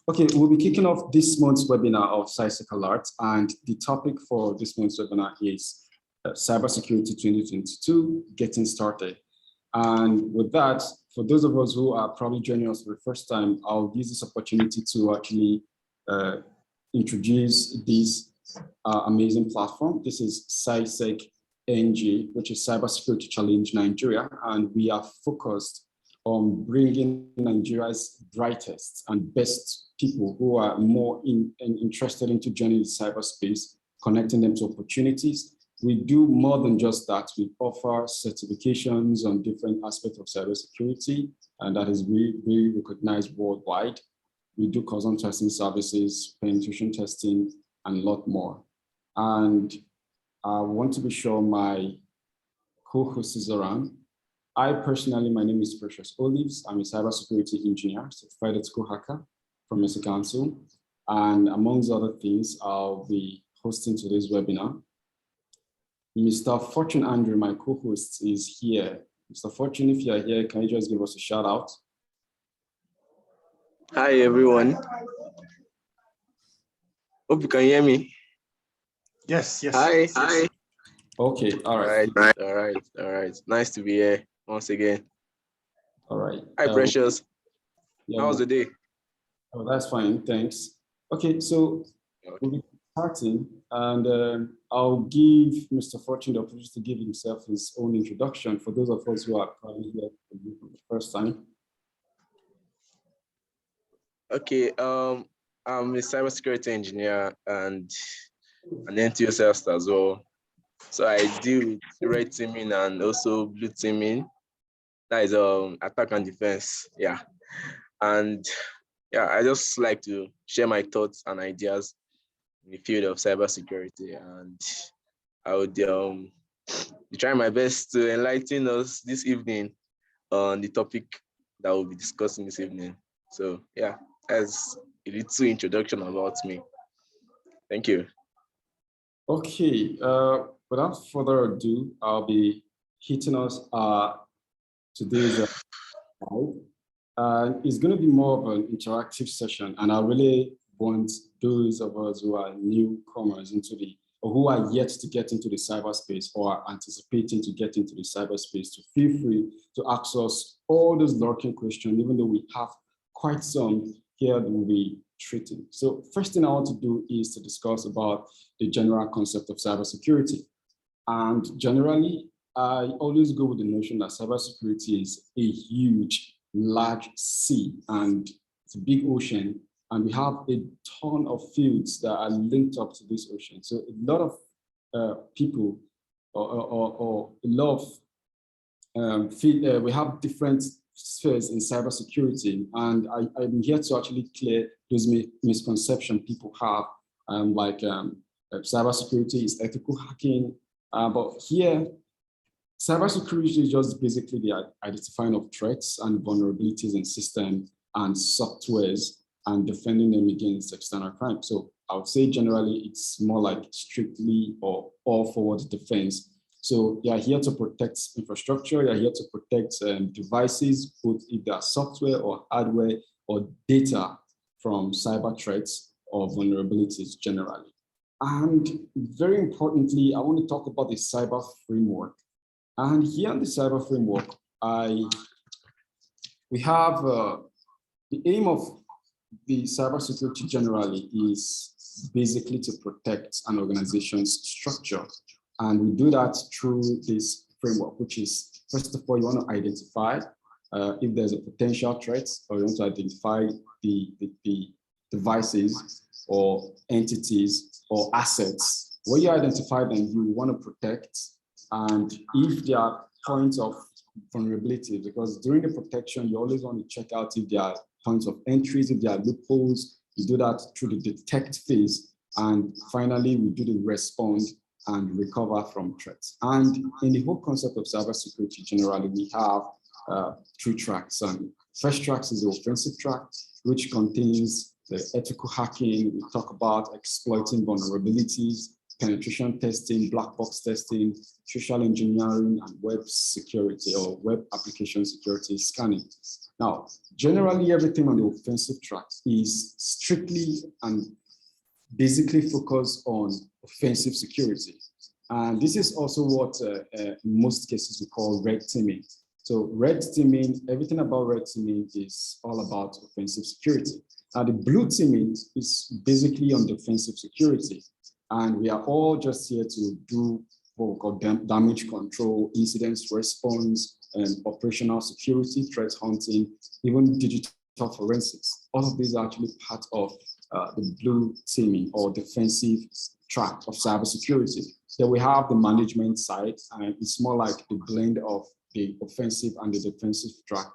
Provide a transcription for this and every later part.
Okay, we'll be kicking off this month's webinar of CYSEC Alert, and the topic for this month's webinar is Cybersecurity 2022, Getting Started. And with that, for those of us who are probably joining us for the first time, I'll use this opportunity to actually introduce this amazing platform. This is CYSEC NG, which is Cybersecurity Challenge Nigeria, and we are focused on bringing Nigeria's brightest and best people who are more interested into joining the cyberspace, connecting them to opportunities. We do more than just that. We offer certifications on different aspects of cybersecurity, and that is really recognized worldwide. We do custom testing services, penetration testing, and a lot more. And I want to be sure my co-host is around. I personally, my name is Precious Olives. I'm a cybersecurity engineer, certified ethical hacker from MESI Council. And amongst other things, I'll be hosting today's webinar. Mr. Fortune Andrew, my co-host, is here. Mr. Fortune, if you are here, can you just give us a shout out? Hi, everyone. Hope you can hear me. Yes. Hi. Okay, all right. All right. Nice to be here once again. All right. Hi, Precious. Yeah, how was the day? Oh, that's fine, thanks. Okay, so we'll be starting, and I'll give Mr. Fortune the opportunity to give himself his own introduction for those of us who are probably here for the first time. Okay, I'm a cybersecurity engineer and an enthusiast as well. So I do red teaming and also blue teaming. That is attack and defense. Yeah. And yeah, I just like to share my thoughts and ideas in the field of cybersecurity, and I would be trying my best to enlighten us this evening on the topic that we'll be discussing this evening. So yeah, as a little introduction about me. Thank you. Okay, without further ado, I'll be hitting us today's it's going to be more of an interactive session, and I really want those of us who are newcomers into or who are yet to get into the cyberspace or are anticipating to get into the cyberspace to feel free to ask us all those lurking questions, even though we have quite some here that we'll be treating. So first thing I want to do is to discuss about the general concept of cybersecurity. And generally, I always go with the notion that cybersecurity is a huge, large sea, and it's a big ocean, and we have a ton of fields that are linked up to this ocean. So a lot of people or a lot of we have different spheres in cybersecurity, and I'm here to actually clear those misconceptions people have, cybersecurity is ethical hacking, but here, cybersecurity is just basically the identifying of threats and vulnerabilities in systems and softwares and defending them against external crime. So I would say generally it's more like strictly or all forward defense. So you're here to protect infrastructure, you're here to protect devices, both if they are software or hardware or data from cyber threats or vulnerabilities generally. And very importantly, I want to talk about the cyber framework. And here in the cyber framework, we have the aim of the cybersecurity generally is basically to protect an organization's structure. And we do that through this framework, which is, first of all, you want to identify if there's a potential threat, or you want to identify the devices or entities or assets. When you identify them, you want to protect. And if there are points of vulnerability, because during the protection, you always want to check out if there are points of entries, if there are loopholes. You do that through the detect phase. And finally, we do the respond and recover from threats. And in the whole concept of cybersecurity, generally, we have 3 tracks. And first track is the offensive track, which contains the ethical hacking. We talk about exploiting vulnerabilities, penetration testing, black box testing, social engineering, and web security or web application security scanning. Now, generally, everything on the offensive track is strictly and basically focused on offensive security. And this is also what in most cases we call red teaming. So red teaming, everything about red teaming is all about offensive security. Now the blue teaming is basically on defensive security. And we are all just here to do what we call damage control, incidents response, and operational security, threat hunting, even digital forensics. All of these are actually part of the blue teaming or defensive track of cybersecurity. Then we have the management side, and it's more like the blend of the offensive and the defensive track.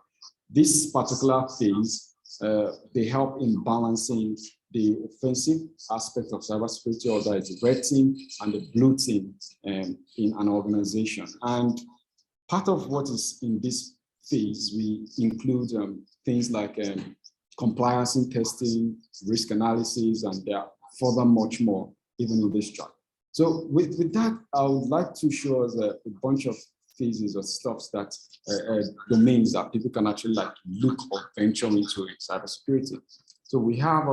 This particular phase, they help in balancing the offensive aspect of cybersecurity, or that is the red team and the blue team in an organization. And part of what is in this phase, we include things like compliance and testing, risk analysis, and there are further much more even in this track. So with that, I would like to show us a bunch of phases or stuffs that domains that people can actually like look or venture into in cybersecurity. So we have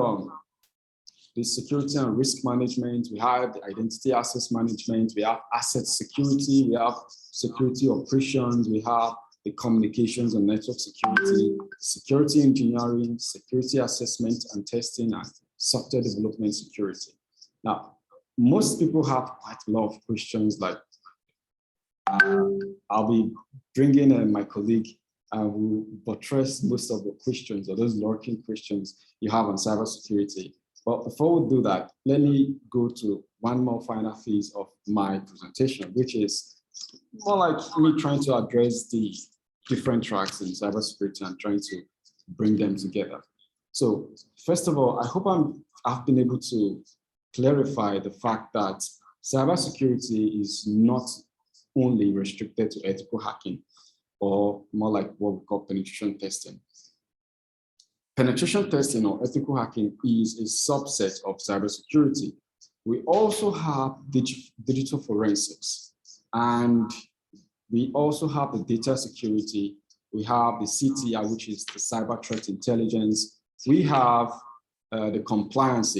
the security and risk management, we have the identity access management, we have asset security, we have security operations, we have the communications and network security, security engineering, security assessment and testing, and software development security. Now, most people have quite a lot of questions like, I'll be bringing in my colleague who will buttress most of the questions or those lurking questions you have on cybersecurity. But before we do that, let me go to one more final phase of my presentation, which is more like me trying to address the different tracks in cybersecurity and trying to bring them together. So first of all, I hope I've been able to clarify the fact that cybersecurity is not only restricted to ethical hacking, or more like what we call penetration testing. Penetration testing or ethical hacking is a subset of cybersecurity. We also have digital forensics, and we also have the data security. We have the CTI, which is the cyber threat intelligence. We have the compliance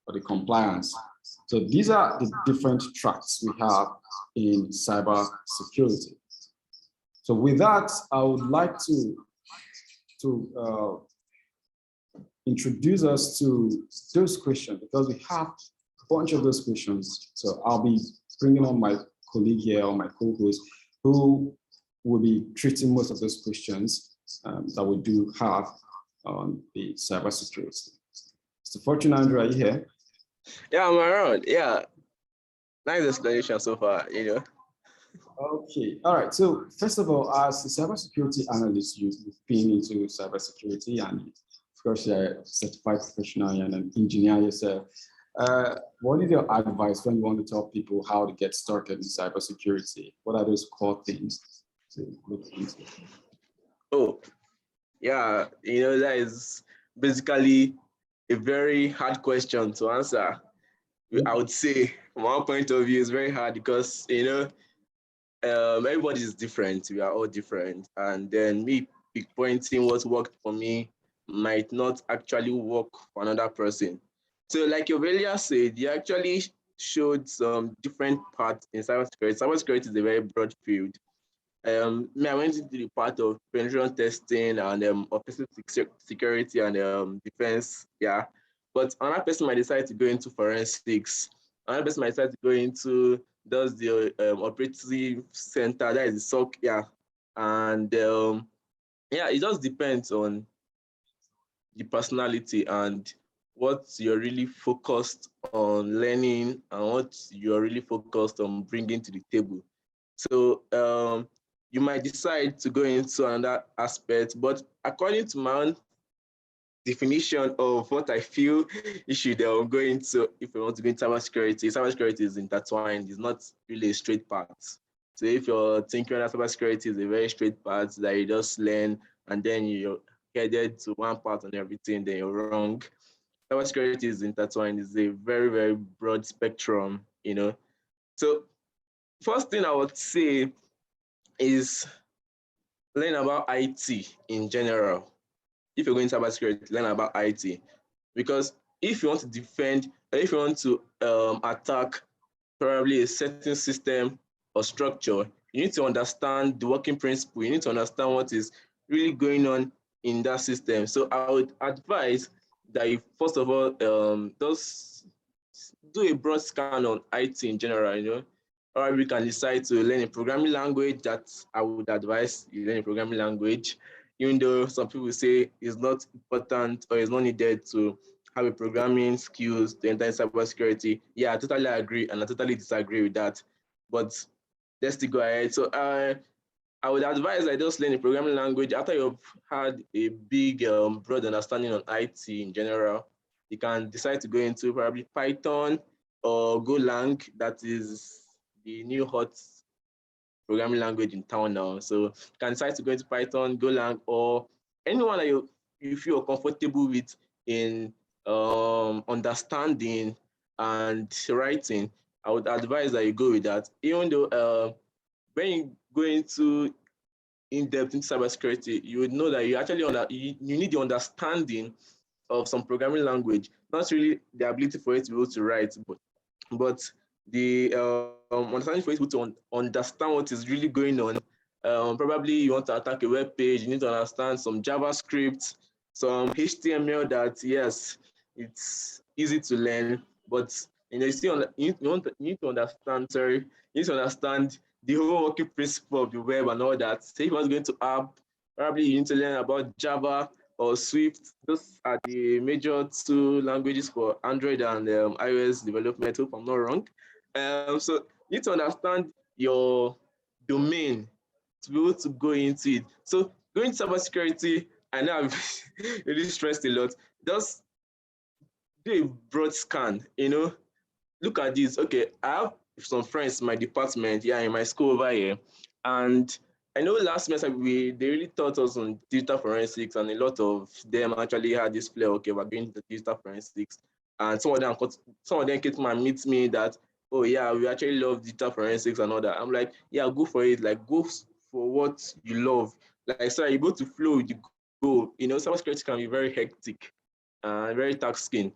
or the compliance. So these are the different tracks we have in cyber security. So with that, I would like to introduce us to those questions, because we have a bunch of those questions. So I'll be bringing on my colleague here, or my co-host, who will be treating most of those questions that we do have on the cybersecurity. Mr. Fortune Andrew, are you here? Yeah, I'm around. Yeah, nice explanation so far, you know. Okay, all right. So first of all, as a cybersecurity analyst, you've been into cybersecurity, and of course, you're a certified professional and an engineer yourself. What is your advice when you want to tell people how to get started in cybersecurity? What are those core things to look into? Oh, yeah, you know, that is basically a very hard question to answer. I would say, from our point of view, it's very hard because, you know, everybody is different. We are all different. And then me pinpointing what worked for me might not actually work for another person. So like you earlier said, you actually showed some different parts in cybersecurity. Cybersecurity is a very broad field. I went into the part of penetration testing and offensive security and defense, yeah. But another person might decide to go into forensics. Another person might decide to go into the operative center, that is the SOC, yeah. And yeah, it just depends on the personality and what you're really focused on learning and what you're really focused on bringing to the table. So you might decide to go into another aspect, but according to my own definition of what I feel you should go into if you want to go into cybersecurity is intertwined. It's not really a straight path. So if you're thinking that cybersecurity is a very straight path that you just learn and then you're headed to one part on everything, then you're wrong. Cybersecurity is intertwined. It's a very, very broad spectrum. So first thing I would say is learn about IT in general. If you're going to cybersecurity, learn about IT. Because if you want to defend, or if you want to attack probably a certain system or structure, you need to understand the working principle. You need to understand what is really going on in that system. So I would advise that you first of all just do a broad scan on IT in general. Or we can decide to learn a programming language. That I would advise you learn a programming language, even though some people say it's not important or it's not needed to have a programming skills to enter cybersecurity. Yeah, I totally agree and I totally disagree with that. But let's still go ahead. So I would advise I just learn a programming language after you've had a big, broad understanding on IT in general. You can decide to go into probably Python or Golang. That is the new hot programming language in town now. So you can decide to go into Python, Golang, or anyone that you feel comfortable with in understanding and writing. I would advise that you go with that. Even though when you go into in-depth into cybersecurity, you would know that you actually you need the understanding of some programming language, not really the ability for it to be able to write, but the understanding for it to understand what is really going on. Probably you want to attack a web page, you need to understand some JavaScript, some HTML that, yes, it's easy to learn, but you need to understand, the whole working principle of the web and all that. Say if you want to go into app, probably you need to learn about Java or Swift. Those are the major two languages for Android and iOS development, if I'm not wrong. So you need to understand your domain to be able to go into it. So going to cybersecurity, I know I've really stressed a lot. Just do a broad scan. Look at this. Okay, I have some friends in my department, yeah, in my school over here. And I know last semester they really taught us on digital forensics, and a lot of them actually had this play, okay, we're going to digital forensics. And some of them came to meet me that, oh yeah, we actually love digital forensics and all that. I'm like, yeah, go for it. Like, go for what you love. Like, so you go to flow with the goal. Cybersecurity can be very hectic and very taxing.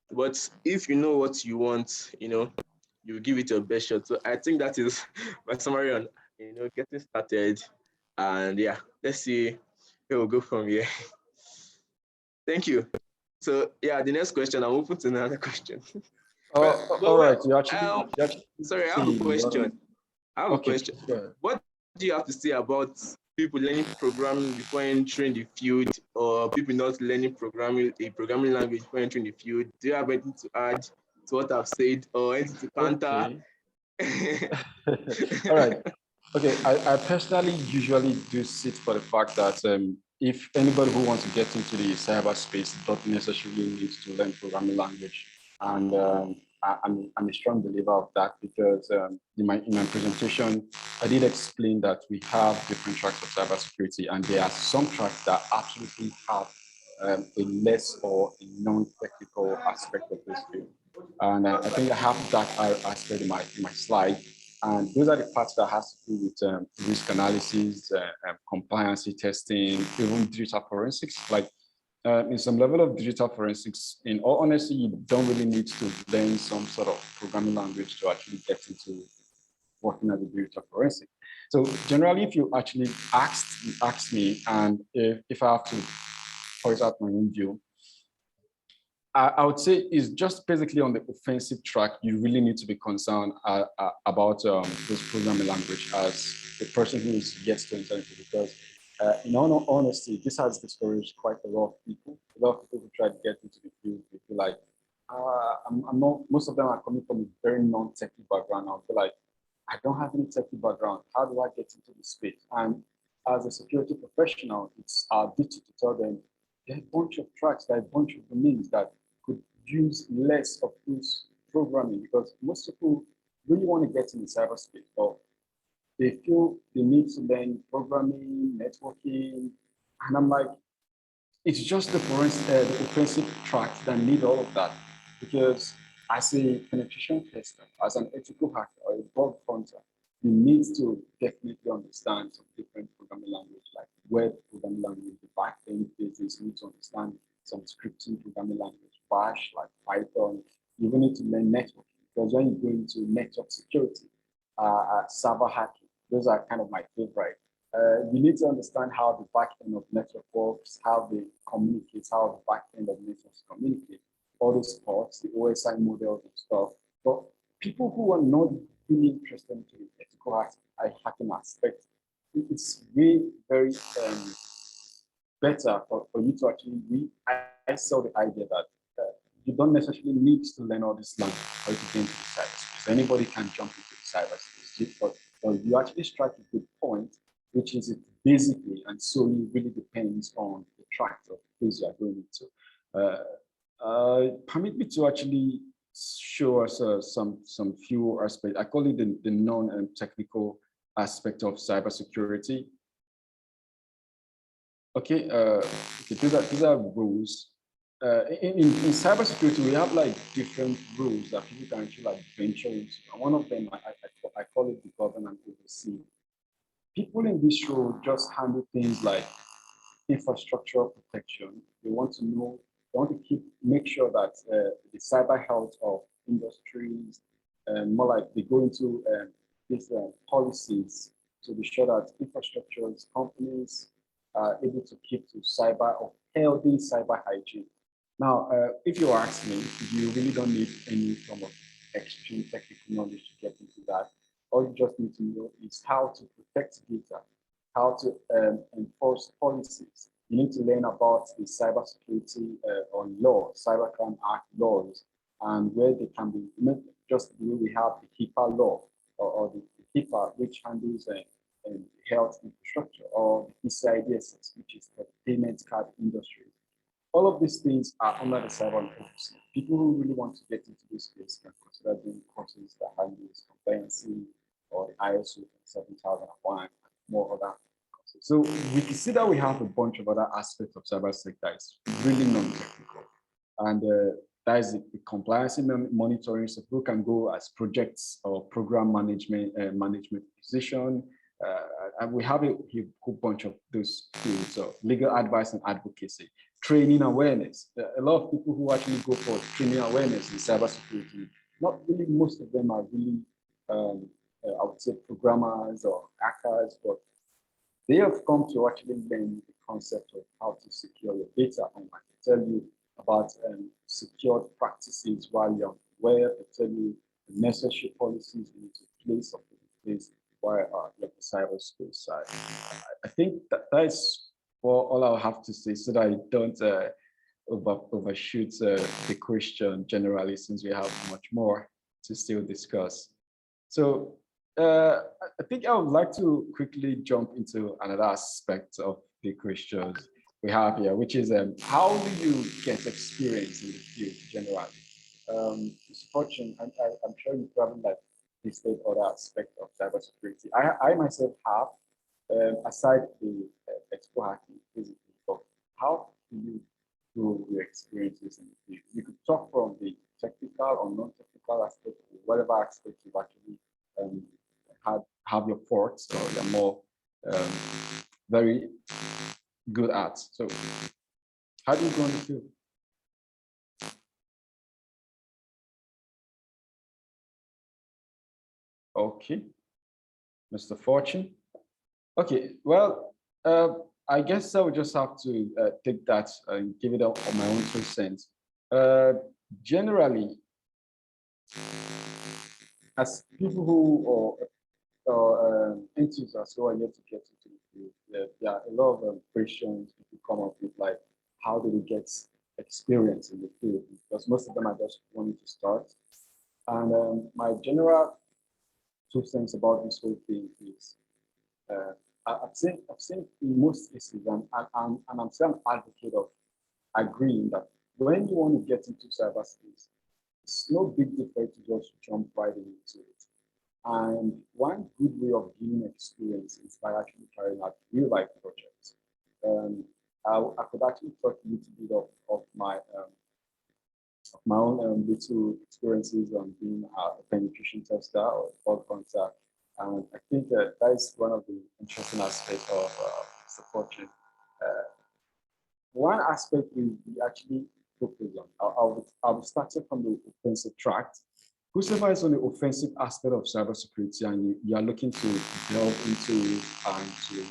But if you know what you want, you give it your best shot. So I think that is my summary on, getting started. And yeah, let's see where we'll go from here. Thank you. So yeah, the next question, I'm open to another question. All right. You actually sorry, I have a question. Okay. What do you have to say about people learning programming before entering the field, or people not learning a programming language before entering the field? Do you have anything to add to what I've said, or anything to counter? Okay. All right. Okay. I personally usually do sit for the fact that if anybody who wants to get into the cyberspace doesn't necessarily need to learn programming language. And I'm a strong believer of that because in my presentation, I did explain that we have different tracks of cybersecurity, and there are some tracks that absolutely have a less or a non-technical aspect of this field. And I think I have that aspect in my slide. And those are the parts that has to do with risk analysis, compliance testing, even digital forensics. Like in some level of digital forensics, in all honesty, you don't really need to learn some sort of programming language to actually get into working as a digital forensic. So generally, if you actually ask me, and if I have to point out my own view, I would say it's just basically on the offensive track. You really need to be concerned about this programming language as the person who is yet to enter into, because in all honesty, this has discouraged quite a lot of people. A lot of people who try to get into the field, they feel like, I'm not, most of them are coming from a very non-technical background. I feel like, I don't have any technical background. How do I get into this space? And as a security professional, it's our duty to tell them there are a bunch of tracks, there are a bunch of domains that could use less of this programming, because most people really want to get in the cyberspace, but they feel they need to learn programming, networking, and I'm like, it's just the offensive tracks that need all of that, because as a penetration tester, as an ethical hacker or a bug hunter, you need to definitely understand some different programming language, like web programming language, the backend business. You need to understand some scripting programming language, Bash, like Python. You even need to learn networking, because when you go into network security, server hacking, those are kind of my favorite. You need to understand how the back end of network works, how they communicate, how the back end of networks communicate, all those parts, the OSI models and stuff. But people who are not really interested in the ethical hacking aspect, it's really very better for you to actually read. I saw the idea that you don't necessarily need to learn all this language for you to get into the cyberspace. Anybody can jump into the cyberspace, but you actually strike a good point, which is it basically and solely really depends on the track of the place you are going into. Permit me to actually show us some few aspects. I call it the non-technical aspect of cybersecurity. Okay, these are rules. In cybersecurity, we have like different rules that people can actually like venture into. And one of them, I call it the govern and oversee. People in this role just handle things like infrastructure protection. They want to know, they want to make sure that the cyber health of industries, more like they go into these policies to be sure that infrastructures, companies are able to keep to cyber or healthy cyber hygiene. Now, if you ask me, you really don't need any form of extreme technical knowledge to get into that. All you just need to know is how to protect data, how to enforce policies. You need to learn about the cybersecurity or law, cybercrime act laws, and where they can be, just the way we have the HIPAA law or the HIPAA, which handles health infrastructure, or the PCI-DSS, which is the payment card industry. All of these things are under the cyber literacy. People who really want to get into this space can consider doing courses that handle compliance or the ISO 7001 and more other courses. So we can see that we have a bunch of other aspects of cybersecurity that is really non-technical. And that is the compliance monitoring. So people can go as projects or program management position. And we have a whole bunch of those fields. So legal advice and advocacy, training awareness. A lot of people who actually go for training awareness in cybersecurity, not really, most of them are really, I would say, programmers or hackers, but they have come to actually learn the concept of how to secure your data online. They tell you about secured practices while you're on the web. They tell you the necessary policies you need to place or put in place while you're in the cyberspace. I think that is all I'll have to say, so that I don't overshoot the question generally, since we have much more to still discuss. So I think I would like to quickly jump into another aspect of the questions we have here, which is how do you get experience in the field generally? Mr. Fortune, I'm sure you probably like listed other aspects of cybersecurity. I myself have, aside the expo hacking, basically, but how do you do your experiences in the field? You could talk from the technical or non-technical aspect, whatever aspect you've actually have your forts or you're more very good at. So how do you go in the field? Okay, Mr. Fortune. Okay, well, I guess I would just have to take that and give it up on my own 2 cents. Generally, as people who enthusiasts who are yet to get into the field, there are a lot of questions people come up with, like, how do we get experience in the field? Because most of them are just wanting to start. And my general 2 cents about this whole thing is, I've seen in most cases, and I'm still an advocate of agreeing that when you want to get into cyberspace, it's no big deal for you to just jump right into it. And one good way of gaining experience is by actually carrying out real life projects. I could actually talk a little bit of my my own little experiences on being a penetration tester or bug hunter. And I think that is one of the interesting aspects of supporting. One aspect we actually focus on, I'll start from the offensive track. Whoever is on the offensive aspect of cybersecurity and you are looking to delve into and to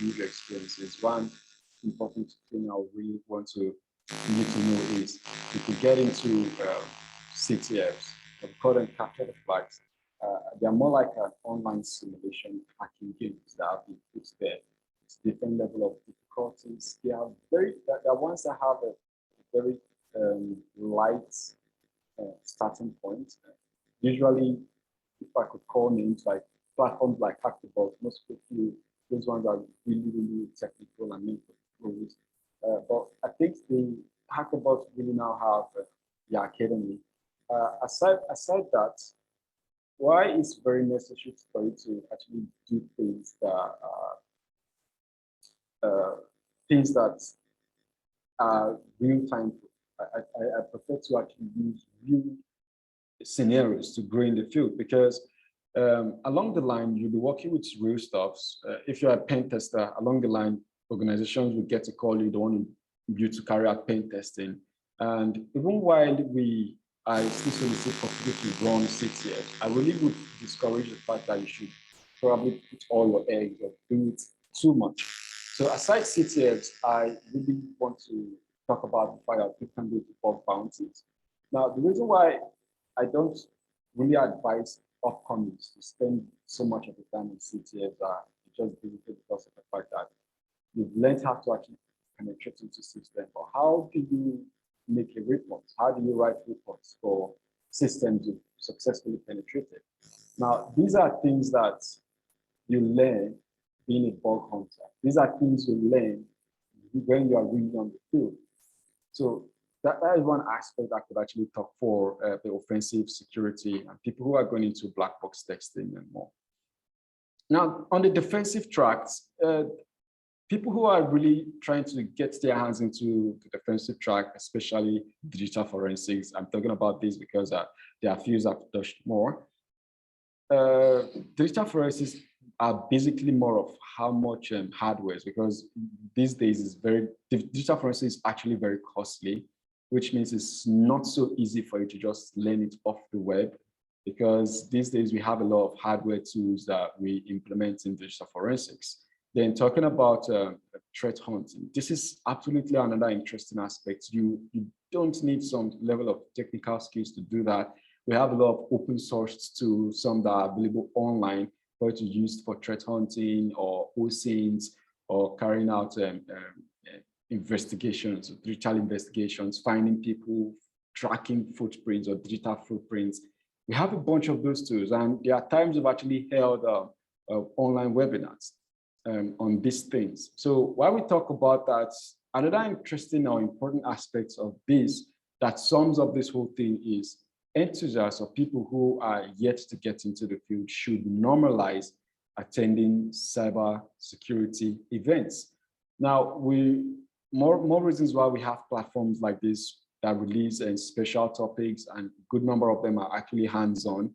build your experiences, one important thing I really want to need to know is if you get into CTFs, we call them capture the flags. They're more like an online simulation hacking games that have been put there. It's different level of difficulties. They are ones that have a very light starting point. Usually, if I could call names like platforms like Hackable, most people, those ones are really, really technical and meant for pros. But I think the Hackabots really now have the academy. Aside that, why it's very necessary for you to actually do things that things that are real time. I prefer to actually use real scenarios to grow in the field because along the line, you'll be working with real stuffs. If you're a pen tester, along the line, organizations will get to call you, they want you to carry out pen testing. And even while I still solicit for people to run CTF, I really would discourage the fact that you should probably put all your eggs or do it too much. So aside CTFs, I really want to talk about the fact that people can do bug bounties. Now, the reason why I don't really advise upcomings to spend so much of the time in CTFs are just basically because of the fact that you've learned how to actually penetrate into systems. But how do you make a report? How do you write reports for systems you've successfully penetrated? Now, these are things that you learn being a bug hunter. These are things you learn when you are really on the field. So that is one aspect I could actually talk for the offensive security and people who are going into black box testing and more. Now, on the defensive tracks, people who are really trying to get their hands into the defensive track, especially digital forensics, I'm talking about this because there are few I've touched more. Digital forensics are basically more of how much hardware, because these days digital forensics is actually very costly, which means it's not so easy for you to just learn it off the web, because these days we have a lot of hardware tools that we implement in digital forensics. Then talking about threat hunting, this is absolutely another interesting aspect. You don't need some level of technical skills to do that. We have a lot of open source tools, some that are available online for you to use for threat hunting or OSINTs or carrying out investigations, digital investigations, finding people, tracking footprints or digital footprints. We have a bunch of those tools, and there are times we've actually held online webinars on these things. So while we talk about that, another interesting or important aspect of this that sums up this whole thing is enthusiasts or people who are yet to get into the field should normalize attending cyber security events. Now, more reasons why we have platforms like this that release special topics, and a good number of them are actually hands-on.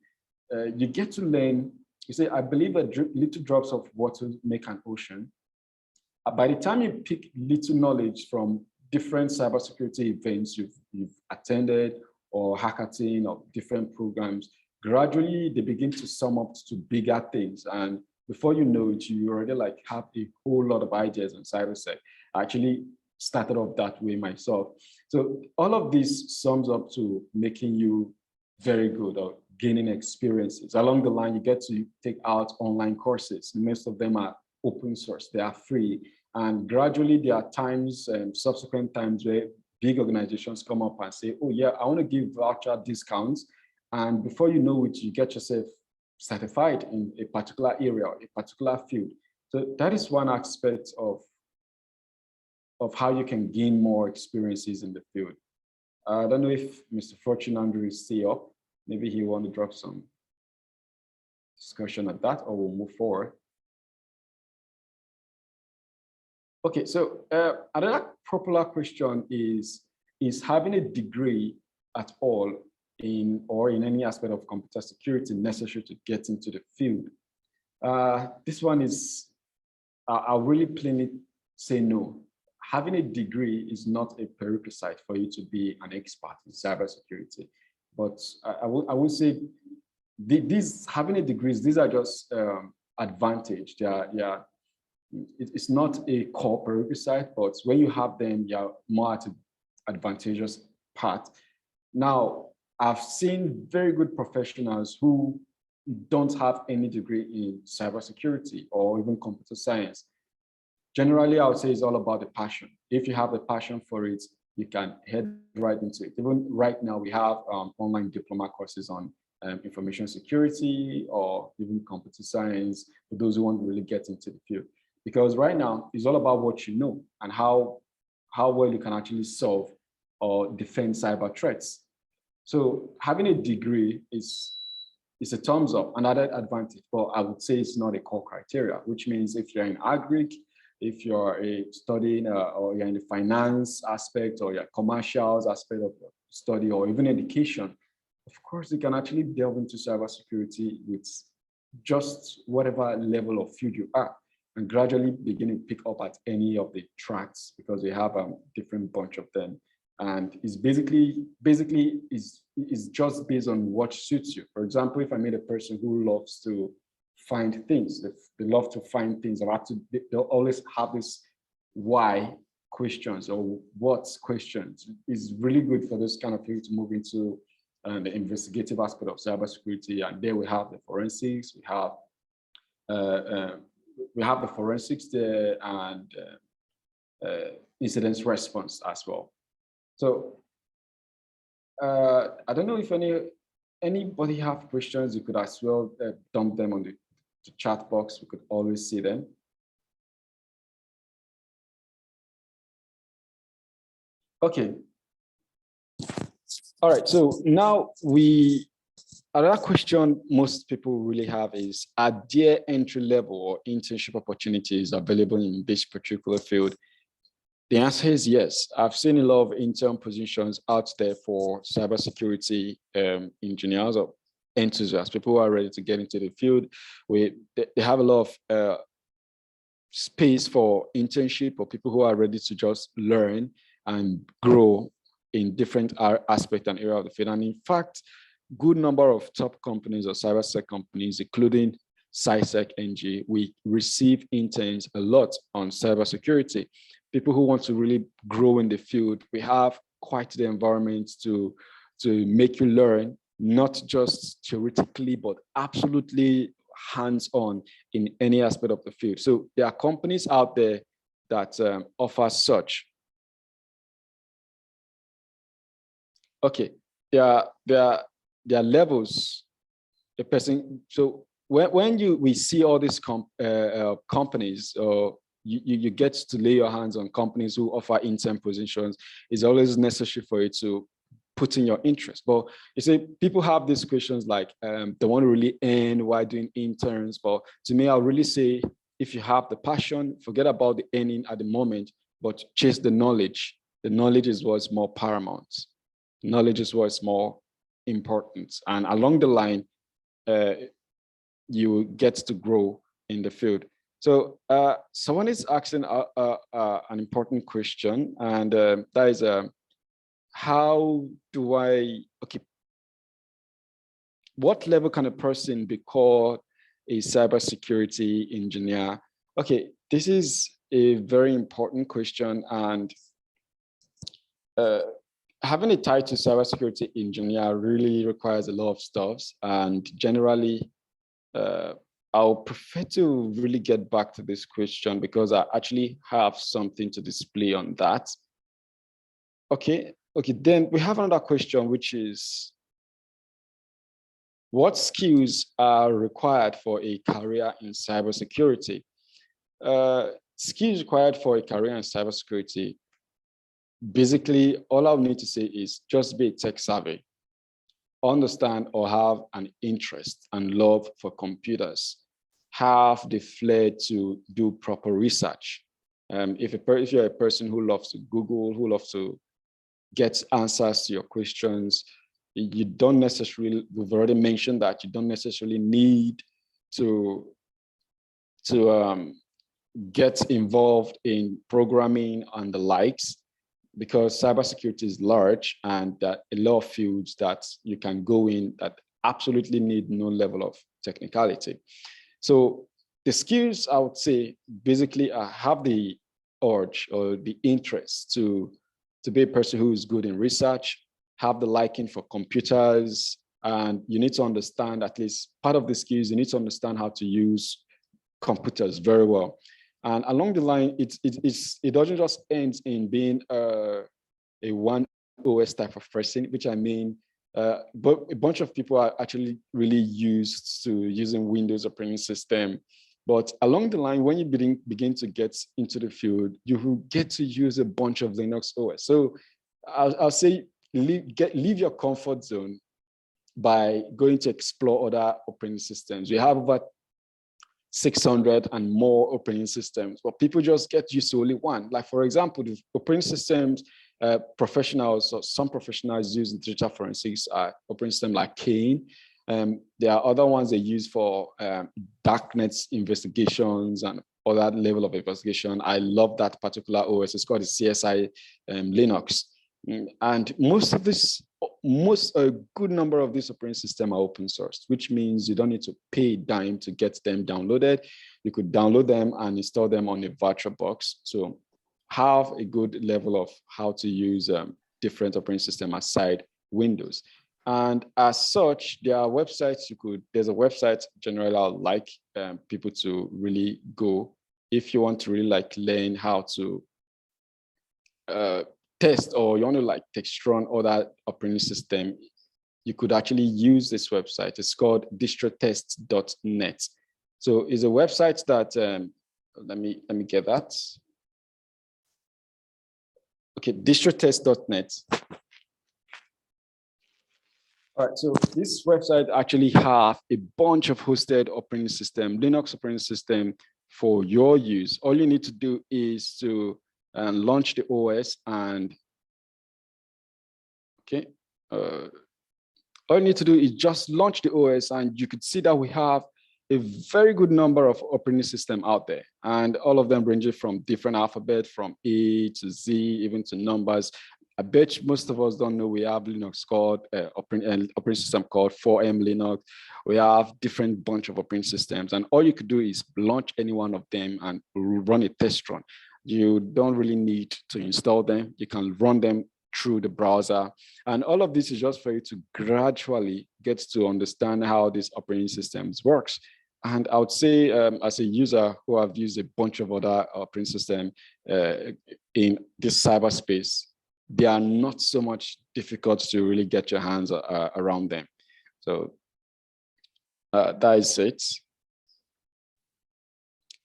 You get to learn. You say, I believe little drops of water make an ocean. By the time you pick little knowledge from different cybersecurity events you've attended or hackathon or different programs, gradually they begin to sum up to bigger things. And before you know it, you already have a whole lot of ideas on CyberSec. I actually started off that way myself. So all of this sums up to making you very good or gaining experiences. Along the line, you get to take out online courses. Most of them are open source, they are free. And gradually there are times, subsequent times where big organizations come up and say, oh yeah, I want to give voucher discounts. And before you know it, you get yourself certified in a particular area, or a particular field. So that is one aspect of how you can gain more experiences in the field. I don't know if Mr. Fortune Andrew is still up. Maybe he want to drop some discussion on that, or we'll move forward. Okay, so another popular question is having a degree at all in any aspect of computer security necessary to get into the field? This one is, I'll really plainly say no. Having a degree is not a prerequisite for you to be an expert in cybersecurity. But I would say having a degree, these are just advantage. It's not a core prerequisite, but when you have them, you're more at an advantageous part. Now, I've seen very good professionals who don't have any degree in cybersecurity or even computer science. Generally, I would say it's all about the passion. If you have the passion for it, you can head right into it. Even right now, we have online diploma courses on information security or even computer science for those who want to really get into the field. Because right now, it's all about what you know and how well you can actually solve or defend cyber threats. So having a degree is a thumbs up, another advantage, but I would say it's not a core criteria, which means if you're in agric, if you're studying or you're in the finance aspect or your commercials aspect of study or even education, of course, you can actually delve into cybersecurity with just whatever level of field you are and gradually begin to pick up at any of the tracks because they have a different bunch of them. And it's basically is just based on what suits you. For example, if I meet a person who loves to find things, they love to find things, they'll always have this why questions or what questions. Is really good for this kind of people to move into the investigative aspect of cybersecurity. And there we have the forensics, we have the forensics there and incident response as well. So I don't know if anybody have questions. You could as well dump them on the chat box. We could always see them. Okay. All right. So now another question most people really have is, are there entry level or internship opportunities available in this particular field? The answer is yes. I've seen a lot of intern positions out there for cybersecurity engineers or enthusiasts, people who are ready to get into the field. They have a lot of space for internship or people who are ready to just learn and grow in different aspects and area of the field. And in fact, good number of top companies or cybersec companies, including CYSEC NG, we receive interns a lot on cybersecurity. People who want to really grow in the field, we have quite the environment to make you learn, not just theoretically, but absolutely hands-on in any aspect of the field. So there are companies out there that offer such. Okay, there are levels. A person. So when we see all these companies, you get to lay your hands on companies who offer intern positions, it's always necessary for you to put in your interest. But you see, people have these questions like, they want to really earn while doing interns. But to me, I'll really say, if you have the passion, forget about the earning at the moment, but chase the knowledge. The knowledge is what's more paramount. Knowledge is what's more important. And along the line, you get to grow in the field. So someone is asking an important question, and that is, how do what level can a person be called a cybersecurity engineer? Okay, this is a very important question, and having a title cybersecurity engineer really requires a lot of stuff, and generally, I'll prefer to really get back to this question because I actually have something to display on that. Okay, then we have another question, which is, what skills are required for a career in cybersecurity? Skills required for a career in cybersecurity, basically, all I'll need to say is just be tech savvy, understand or have an interest and love for computers, have the flair to do proper research. If you're a person who loves to Google, who loves to get answers to your questions. You don't necessarily, we've already mentioned that you don't necessarily need to get involved in programming and the likes, because cybersecurity is large and a lot of fields that you can go in that absolutely need no level of technicality. So the skills, I would say, basically have the urge or the interest to be a person who is good in research, have the liking for computers, and you need to understand, at least part of the skills, you need to understand how to use computers very well. And along the line, it doesn't just end in being a one OS type of person, which I mean, but a bunch of people are actually really used to using Windows operating system. But along the line, when you begin to get into the field, you will get to use a bunch of Linux OS. So I'll say leave your comfort zone by going to explore other operating systems. We have over 600 and more operating systems, but people just get used to only one. Like, for example, the operating systems professionals, or some professionals use in digital forensics operating system like Kane. There are other ones they use for darknet investigations and other level of investigation. I love that particular OS. It's called the CSI Linux. And a good number of these operating systems are open source, which means you don't need to pay a dime to get them downloaded. You could download them and install them on a virtual box. So have a good level of how to use different operating systems aside Windows. And as such, there are websites there's a website generally I would like people to really go if you want to really like learn how to test, or you want to like test run other operating system. You could actually use this website. It's called distrotest.net. So it's a website that, let me get that. Okay, distrotest.net. All right, so this website actually have a bunch of hosted operating system, Linux operating system for your use. All you need to do is to launch the OS and, okay. All you need to do is just launch the OS and you could see that we have a very good number of operating systems out there, and all of them ranging from different alphabet, from A to Z, even to numbers. I bet most of us don't know we have Linux called operating system called 4M Linux. We have different bunch of operating systems, and all you could do is launch any one of them and run a test run. You don't really need to install them. You can run them through the browser. And all of this is just for you to gradually get to understand how these operating systems works. And I would say, as a user who have used a bunch of other operating systems in this cyberspace, they are not so much difficult to really get your hands around them. So that is it.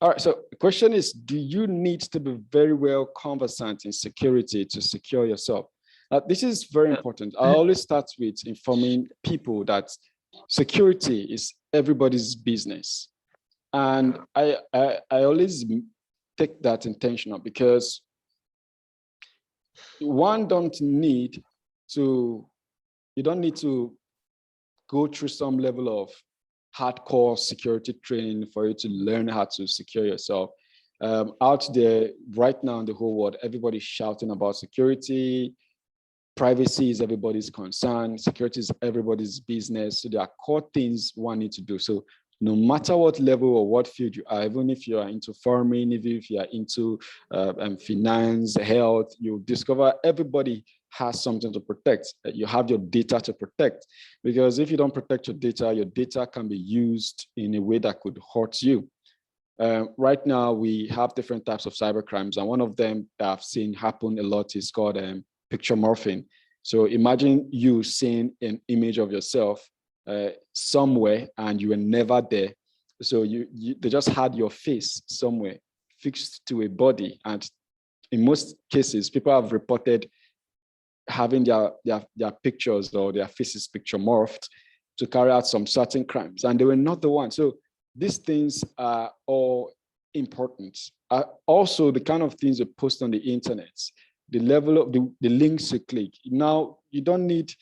All right, so the question is, do you need to be very well conversant in security to secure yourself? This is very important. I always start with informing people that security is everybody's business. And I always take that intentional, because you don't need to go through some level of hardcore security training for you to learn how to secure yourself. Out there right now in the whole world, everybody's shouting about security. Privacy is everybody's concern. Security is everybody's business. So there are core things one needs to do. So no matter what level or what field you are, even if you are into farming, even if you are into finance, health, you'll discover everybody has something to protect. You have your data to protect, because if you don't protect your data can be used in a way that could hurt you. Right now, we have different types of cyber crimes, and one of them that I've seen happen a lot is called picture morphing. So imagine you seeing an image of yourself somewhere and you were never there. So they just had your face somewhere fixed to a body. And in most cases, people have reported having their pictures or their faces picture morphed to carry out some certain crimes, and they were not the one. So these things are all important. Also, the kind of things you post on the internet, the level of the links you click. Now you don't need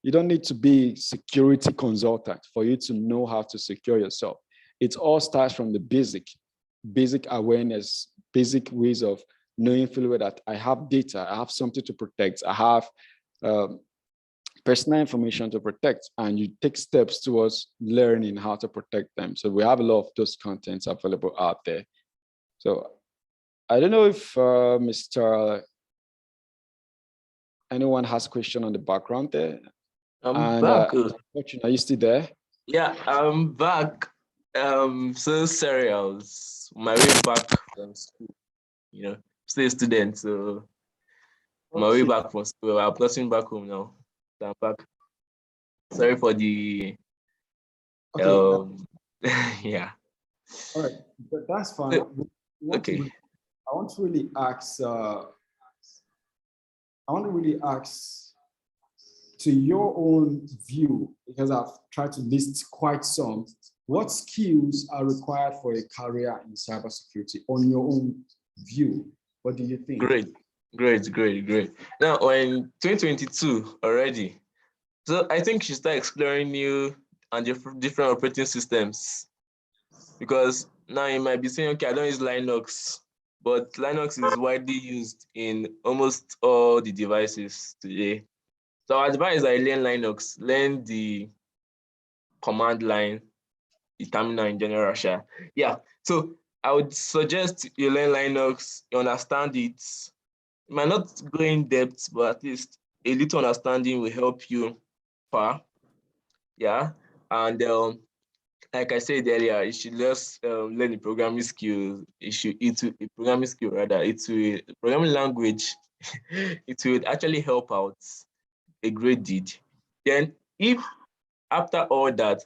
to be security consultant for you to know how to secure yourself. It all starts from the basic awareness, basic ways of knowing fully well that I have data, I have something to protect, I have personal information to protect, and you take steps towards learning how to protect them. So we have a lot of those contents available out there. So I don't know if anyone has a question on the background there. I'm back. Are you still there? Yeah, I'm back. So sorry, I was my way back from school, still a student, so my way back from school. I'm crossing back home now. So I'm back. Sorry for the yeah. All right, but that's fine. Okay. I want to really ask to your own view, because I've tried to list quite some. What skills are required for a career in cybersecurity on your own view? What do you think? Great. Now, in 2022 already, so I think you should start exploring new and different operating systems, because now you might be saying, okay, I don't use Linux, but Linux is widely used in almost all the devices today. So I advise that you learn Linux, learn the command line, the terminal in general. Yeah, so I would suggest you learn Linux, you understand it. You might not go in depth, but at least a little understanding will help you far. Yeah, and like I said earlier, you should just learn the programming skills. A programming skill rather. It's a programming language. It will actually help out a great deal. Then, if after all that,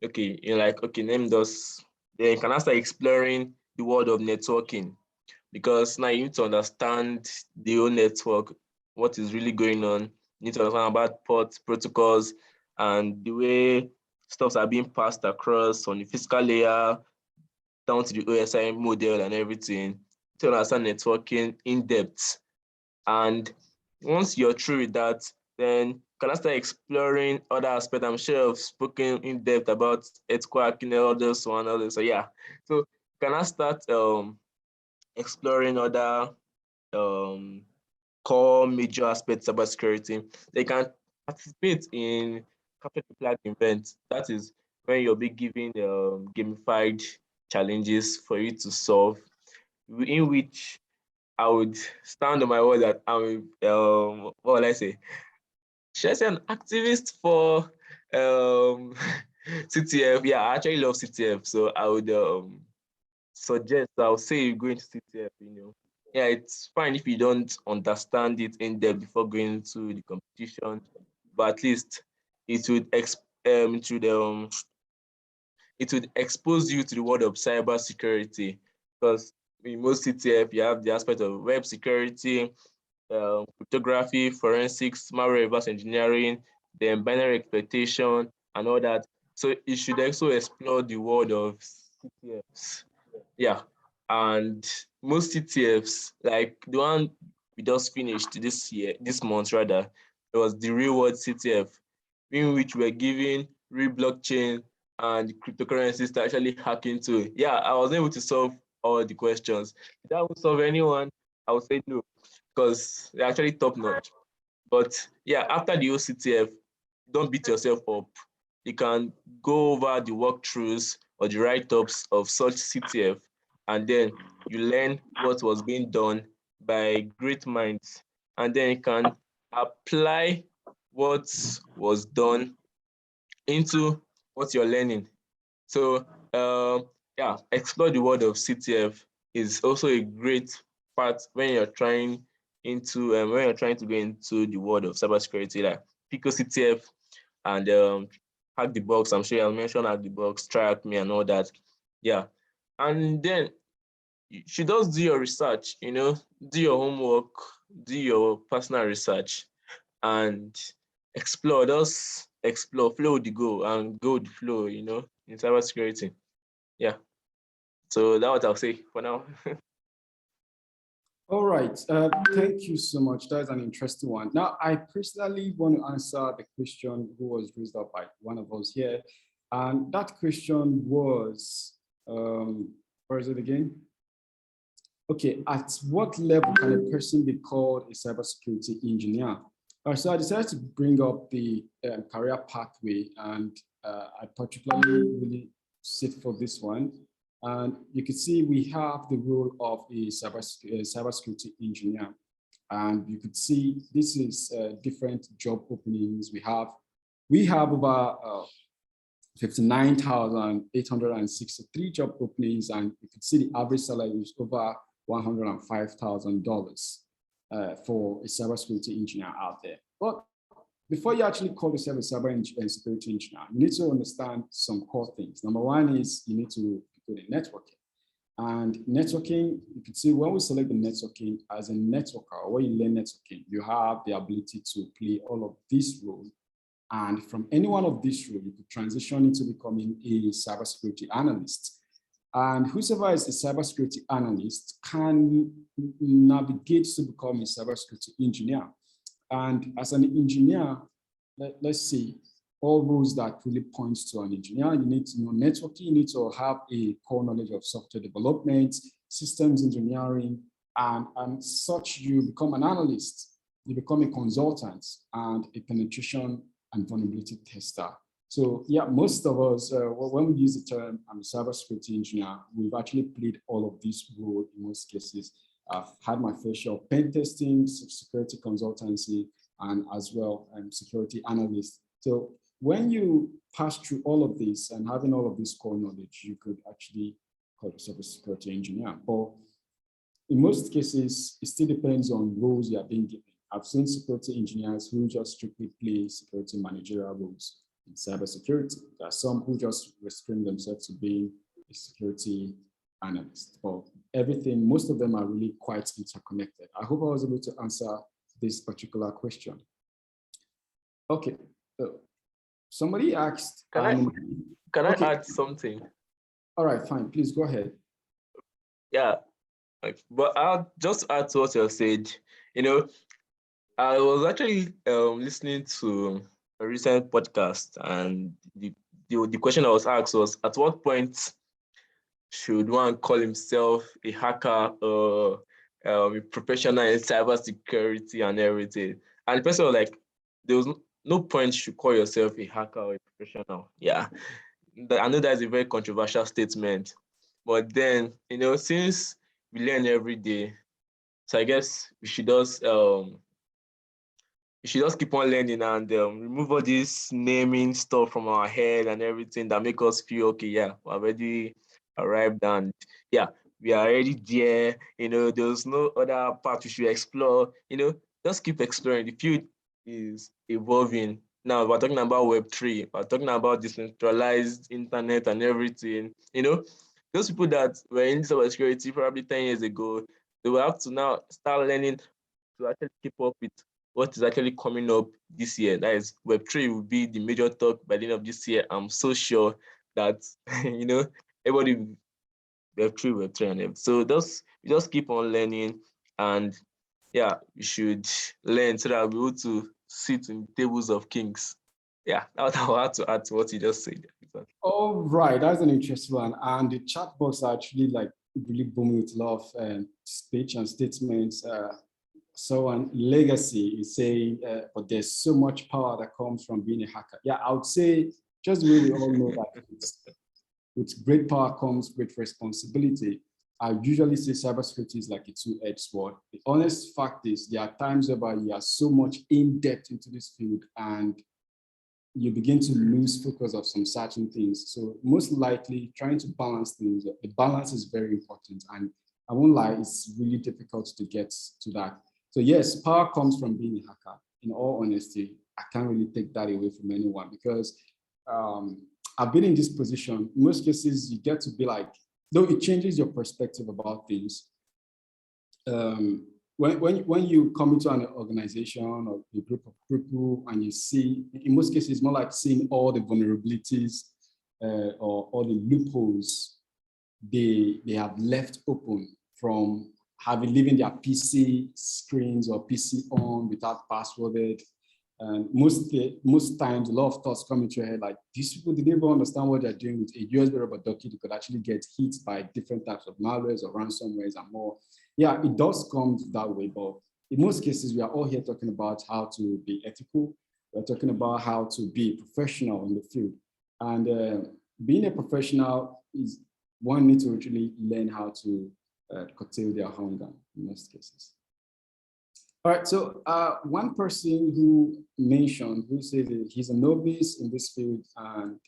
okay, you're like, okay, name those, then you can start exploring the world of networking, because now you need to understand the whole network, what is really going on. You need to understand about ports, protocols, and the way stuffs are being passed across on the physical layer down to the OSI model and everything, to understand networking in depth. And once you're through with that, then can I start exploring other aspects? I'm sure I've spoken in depth about earthquake and all this one, all this. So yeah, so can I start exploring other core major aspects about security? They can participate in capture the flag events. That is when you'll be given gamified challenges for you to solve, in which I would stand on my word that I'm what will I say? Should I say an activist for CTF? Yeah, I actually love CTF, so I would suggest, I'll say you go into CTF, Yeah, it's fine if you don't understand it in depth before going to the competition, but at least it would it would expose you to the world of cybersecurity, because in most CTF you have the aspect of web security, cryptography, forensics, malware reverse engineering, then binary exploitation, and all that. So you should also explore the world of CTFs. Yeah, and most CTFs, like the one we just finished this month rather, it was the real world CTF, in which we're giving real blockchain and cryptocurrencies to actually hack into. Yeah, I was able to solve all the questions. If that would solve anyone, I would say no, because they're actually top notch. But yeah, after the OCTF, don't beat yourself up. You can go over the walkthroughs or the write-ups of such CTF, and then you learn what was being done by great minds, and then you can apply what was done into what you're learning. So yeah, explore the world of CTF is also a great part when you're trying to go into the world of cybersecurity, like Pico CTF and Hack the Box. I'm sure I'll mention Hack the Box, Track Me, and all that. Yeah, and then you should just do your research. Do your homework, do your personal research, and explore. Just explore, flow with the go, and go with the flow. In cybersecurity. Yeah. So that's what I'll say for now. All right, thank you so much. That's an interesting one. Now, I personally want to answer the question who was raised up by one of us here. And that question was, where is it again? Okay, at what level can a person be called a cybersecurity engineer? So I decided to bring up the career pathway, and I particularly really sit for this one. And you can see we have the role of a cybersecurity engineer. And you could see this is different job openings. We have over 59,863 job openings, and you can see the average salary is over $105,000 for a cybersecurity engineer out there. But before you actually call yourself a cybersecurity engineer, you need to understand some core things. Number one is you need to be good in networking. And networking, you can see when we select the networking as a networker, or when you learn networking, you have the ability to play all of these roles. And from any one of these roles, you could transition into becoming a cybersecurity analyst. And whoever is a cybersecurity analyst can navigate to become a cybersecurity engineer. And as an engineer, let's see, all roles that really points to an engineer. You need to know networking, you need to have a core knowledge of software development, systems engineering, and such you become an analyst, you become a consultant and a penetration and vulnerability tester. So yeah, most of us, when we use the term I'm a cybersecurity engineer, we've actually played all of these roles in most cases. I've had my fair share of pen testing, security consultancy, and as well security analyst. So when you pass through all of this and having all of this core knowledge, you could actually call yourself a security engineer. But in most cases, it still depends on roles you are being given. I've seen security engineers who just strictly play security managerial roles in cybersecurity. There are some who just restrain themselves to being a security analyst. But everything, most of them are really quite interconnected. I hope I was able to answer this particular question. Okay. Somebody asked. Can I add something? All right, fine. Please go ahead. Yeah, but I'll just add to what you said. You know, I was actually listening to a recent podcast, and the question I was asked was, at what point should one call himself a hacker or a professional in cybersecurity and everything? And the person was like, there was no point you should call yourself a hacker or a professional. Yeah, I know that's a very controversial statement, but then, you know, since we learn every day, so I guess we should just keep on learning and remove all this naming stuff from our head and everything that make us feel, okay, yeah, we're already arrived and yeah, we are already there. You know, there's no other part we should explore. You know, just keep exploring. The field is evolving. Now we're talking about Web3. We're talking about decentralized internet and everything. You know, those people that were in cybersecurity probably 10 years ago, they will have to now start learning to actually keep up with what is actually coming up this year. That is, Web3 will be the major talk by the end of this year. I'm so sure that, you know, everybody Web3 and everything. So just keep on learning, and yeah, we should learn so that we're able to sit in tables of kings. Yeah, that's what I had to add to what you just said. All right, that's an interesting one. And the chat box are actually like really booming with a lot of speech and statements. So on legacy is saying, but there's so much power that comes from being a hacker. Yeah, I would say, just the way we all know that with great power comes great responsibility. I usually say cybersecurity is like a two-edged sword. The honest fact is there are times whereby you are so much in depth into this field and you begin to lose focus of some certain things. So most likely trying to balance things, the balance is very important. And I won't lie, it's really difficult to get to that. So yes, power comes from being a hacker. In all honesty, I can't really take that away from anyone because I've been in this position. In most cases, you get to be like, though it changes your perspective about things. When you come into an organization or a group of people and you see, in most cases, it's more like seeing all the vulnerabilities or all the loopholes they have left open from leaving their PC screens or PC on without passworded. And most times, a lot of thoughts come into your head like, these people, did they even understand what they're doing with a USB rubber ducky? They could actually get hit by different types of malwares or ransomwares and more. Yeah, it does come that way, but in most cases, we are all here talking about how to be ethical. We're talking about how to be professional in the field. And being a professional is one needs to really learn how to curtail their hunger in most cases. All right, so one person who mentioned, who said that he's a novice in this field, and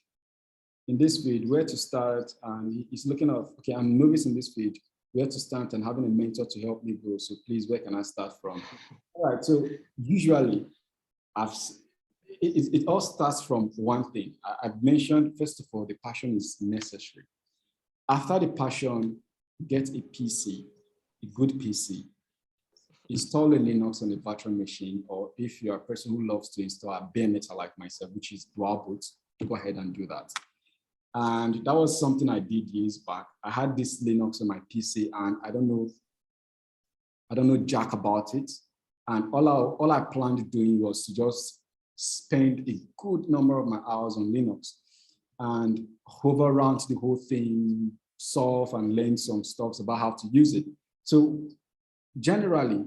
in this field, where to start, and he's looking at, okay, I'm a novice in this field, where to start and having a mentor to help me grow. So please, where can I start from? All right, so usually, it all starts from one thing. I've mentioned, first of all, the passion is necessary. After the passion, get a PC, a good PC. Install a Linux on a virtual machine, or if you're a person who loves to install a bare metal like myself, which is dual boot, go ahead and do that. And that was something I did years back. I had this Linux on my PC, and I don't know jack about it. And all I planned doing was to just spend a good number of my hours on Linux and hover around the whole thing, solve and learn some stuff about how to use it. So generally,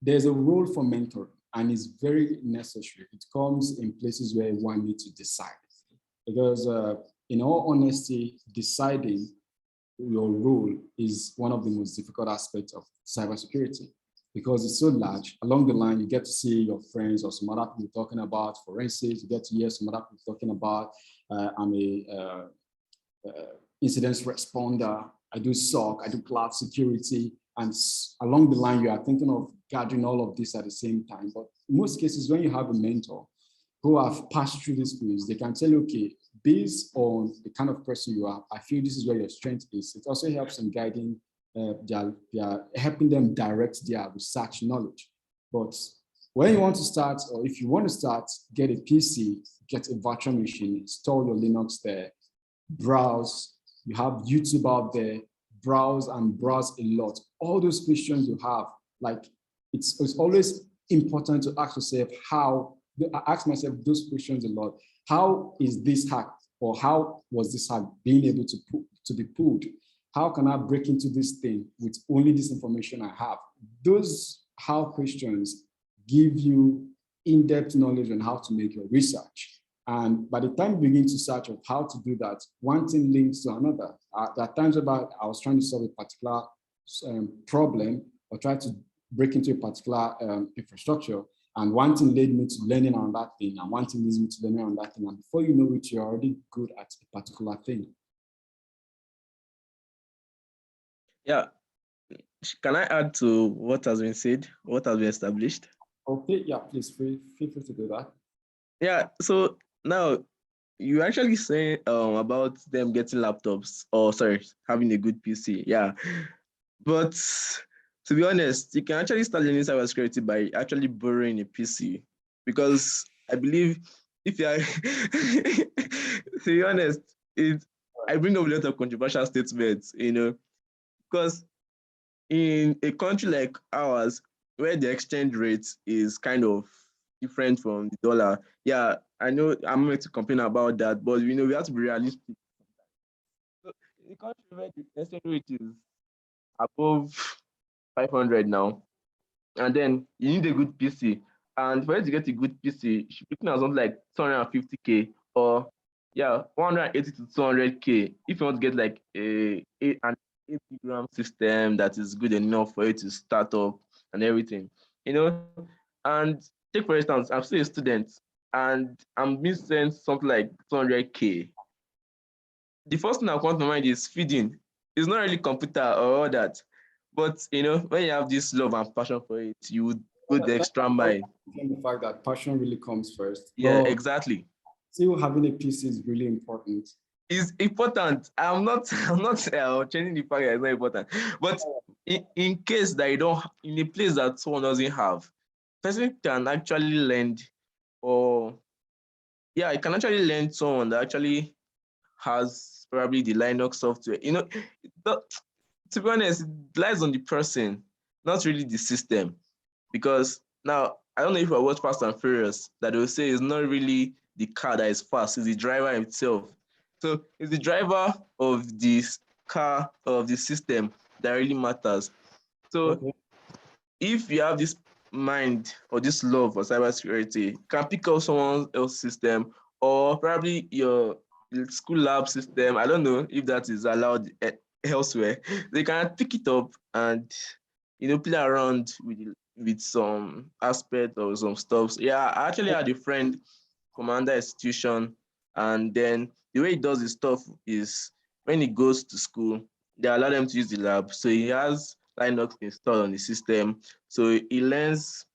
there's a role for mentoring, and it's very necessary. It comes in places where one needs to decide. Because in all honesty, deciding your role is one of the most difficult aspects of cybersecurity, because it's so large. Along the line, you get to see your friends or some other people talking about forensics. You get to hear some other people talking about, I'm a incident responder, I do SOC, I do cloud security. And along the line, you are thinking of gathering all of this at the same time. But in most cases, when you have a mentor who have passed through these fields, they can tell you, okay, based on the kind of person you are, I feel this is where your strength is. It also helps in guiding, helping them direct their research knowledge. But when you want to start, or if you want to start, get a PC, get a virtual machine, install your Linux there, browse, you have YouTube out there, browse and browse a lot. All those questions you have, like it's always important to ask yourself I ask myself those questions a lot. How is this hacked, or how was this hack being able to be pulled? How can I break into this thing with only this information I have? Those how questions give you in-depth knowledge on how to make your research. And by the time you begin to search of how to do that, one thing links to another. There are times about I was trying to solve a particular problem or try to break into a particular infrastructure, and one thing led me to learning on that thing, and one thing leads me to learning on that thing. And before you know it, you're already good at a particular thing. Yeah. Can I add to what has been said, what has been established? Okay, yeah, please feel free to do that. Yeah, so now you actually say about them getting laptops, or sorry, having a good PC. Yeah, but to be honest, you can actually start learning cybersecurity by actually borrowing a PC, because I believe if you are, to be honest, I bring up a lot of controversial statements, because in a country like ours, where the exchange rate is kind of different from the dollar, yeah, I know I'm going to complain about that, but we have to be realistic. So in a country where the exchange rate is above 500 now, and then you need a good PC, and for you to get a good PC, you should be looking at something like 250K, or yeah, 180 to 200K if you want to get like an 8 GB system that is good enough for you to start up and everything, And take for instance, I'm still a student and I'm being sent something like 200K. The first thing that comes to mind is feeding. It's not really computer or all that, but when you have this love and passion for it, you would go the extra mile. The fact that passion really comes first. Yeah, exactly. Still having a PC is really important. It's important. I'm not changing the fact that it's not important. But in case that you don't, in a place that someone doesn't have, person can actually lend, or yeah, you can actually lend someone that actually has probably the Linux software. to be honest, it lies on the person, not really the system. Because now, I don't know if I watch Fast and Furious, that they will say it's not really the car that is fast, it's the driver himself. So it's the driver of this car, of the system, that really matters. So Okay. if you have this mind or this love for cybersecurity, you can pick up someone else's system or probably your school lab system. I don't know if that is allowed elsewhere. They can pick it up and play around with some aspect or some stuff. So, yeah, I actually had a friend from another institution, and then the way he does his stuff is when he goes to school, they allow them to use the lab. So he has Linux installed on the system. So he learns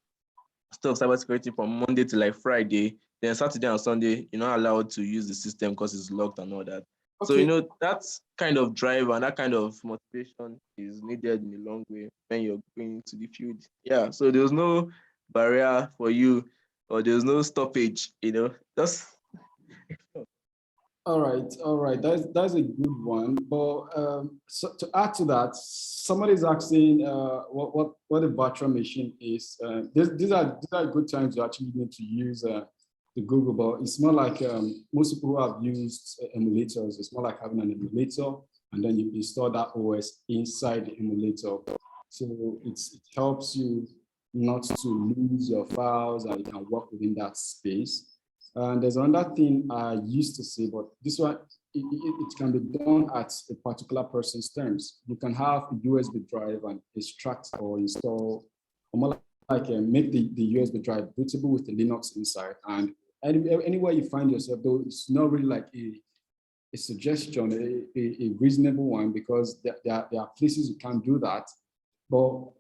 stuff cybersecurity from Monday to like Friday. Then Saturday and Sunday, you're not allowed to use the system because it's locked and all that. So that kind of drive and that kind of motivation is needed in the long way when you're going to the field. Yeah. So there's no barrier for you, or there's no stoppage. Just All right. That's a good one. But so to add to that, somebody's asking what a virtual machine is. These are good times you actually need to use the Google, but it's more like most people who have used emulators. It's more like having an emulator, and then you install that OS inside the emulator. So it helps you not to lose your files, and you can work within that space. And there's another thing I used to say, but this one, it can be done at a particular person's terms. You can have a USB drive and extract or install, or more like make the USB drive bootable with the Linux inside. And anywhere you find yourself, though, it's not really like a suggestion, a reasonable one, because there are places you can do that. But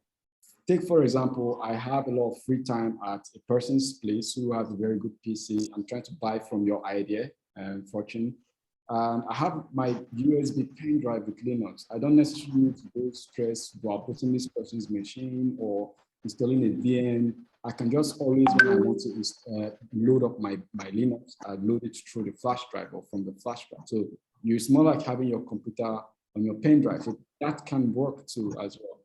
take, for example, I have a lot of free time at a person's place who has a very good PC. I'm trying to buy from your idea, Fortune. I have my USB pen drive with Linux. I don't necessarily need to go stress about putting this person's machine or installing a VM. I can just always, when I want to load up my Linux, I load it through the flash drive or from the flash drive. So it's more like having your computer on your pen drive. So that can work too as well.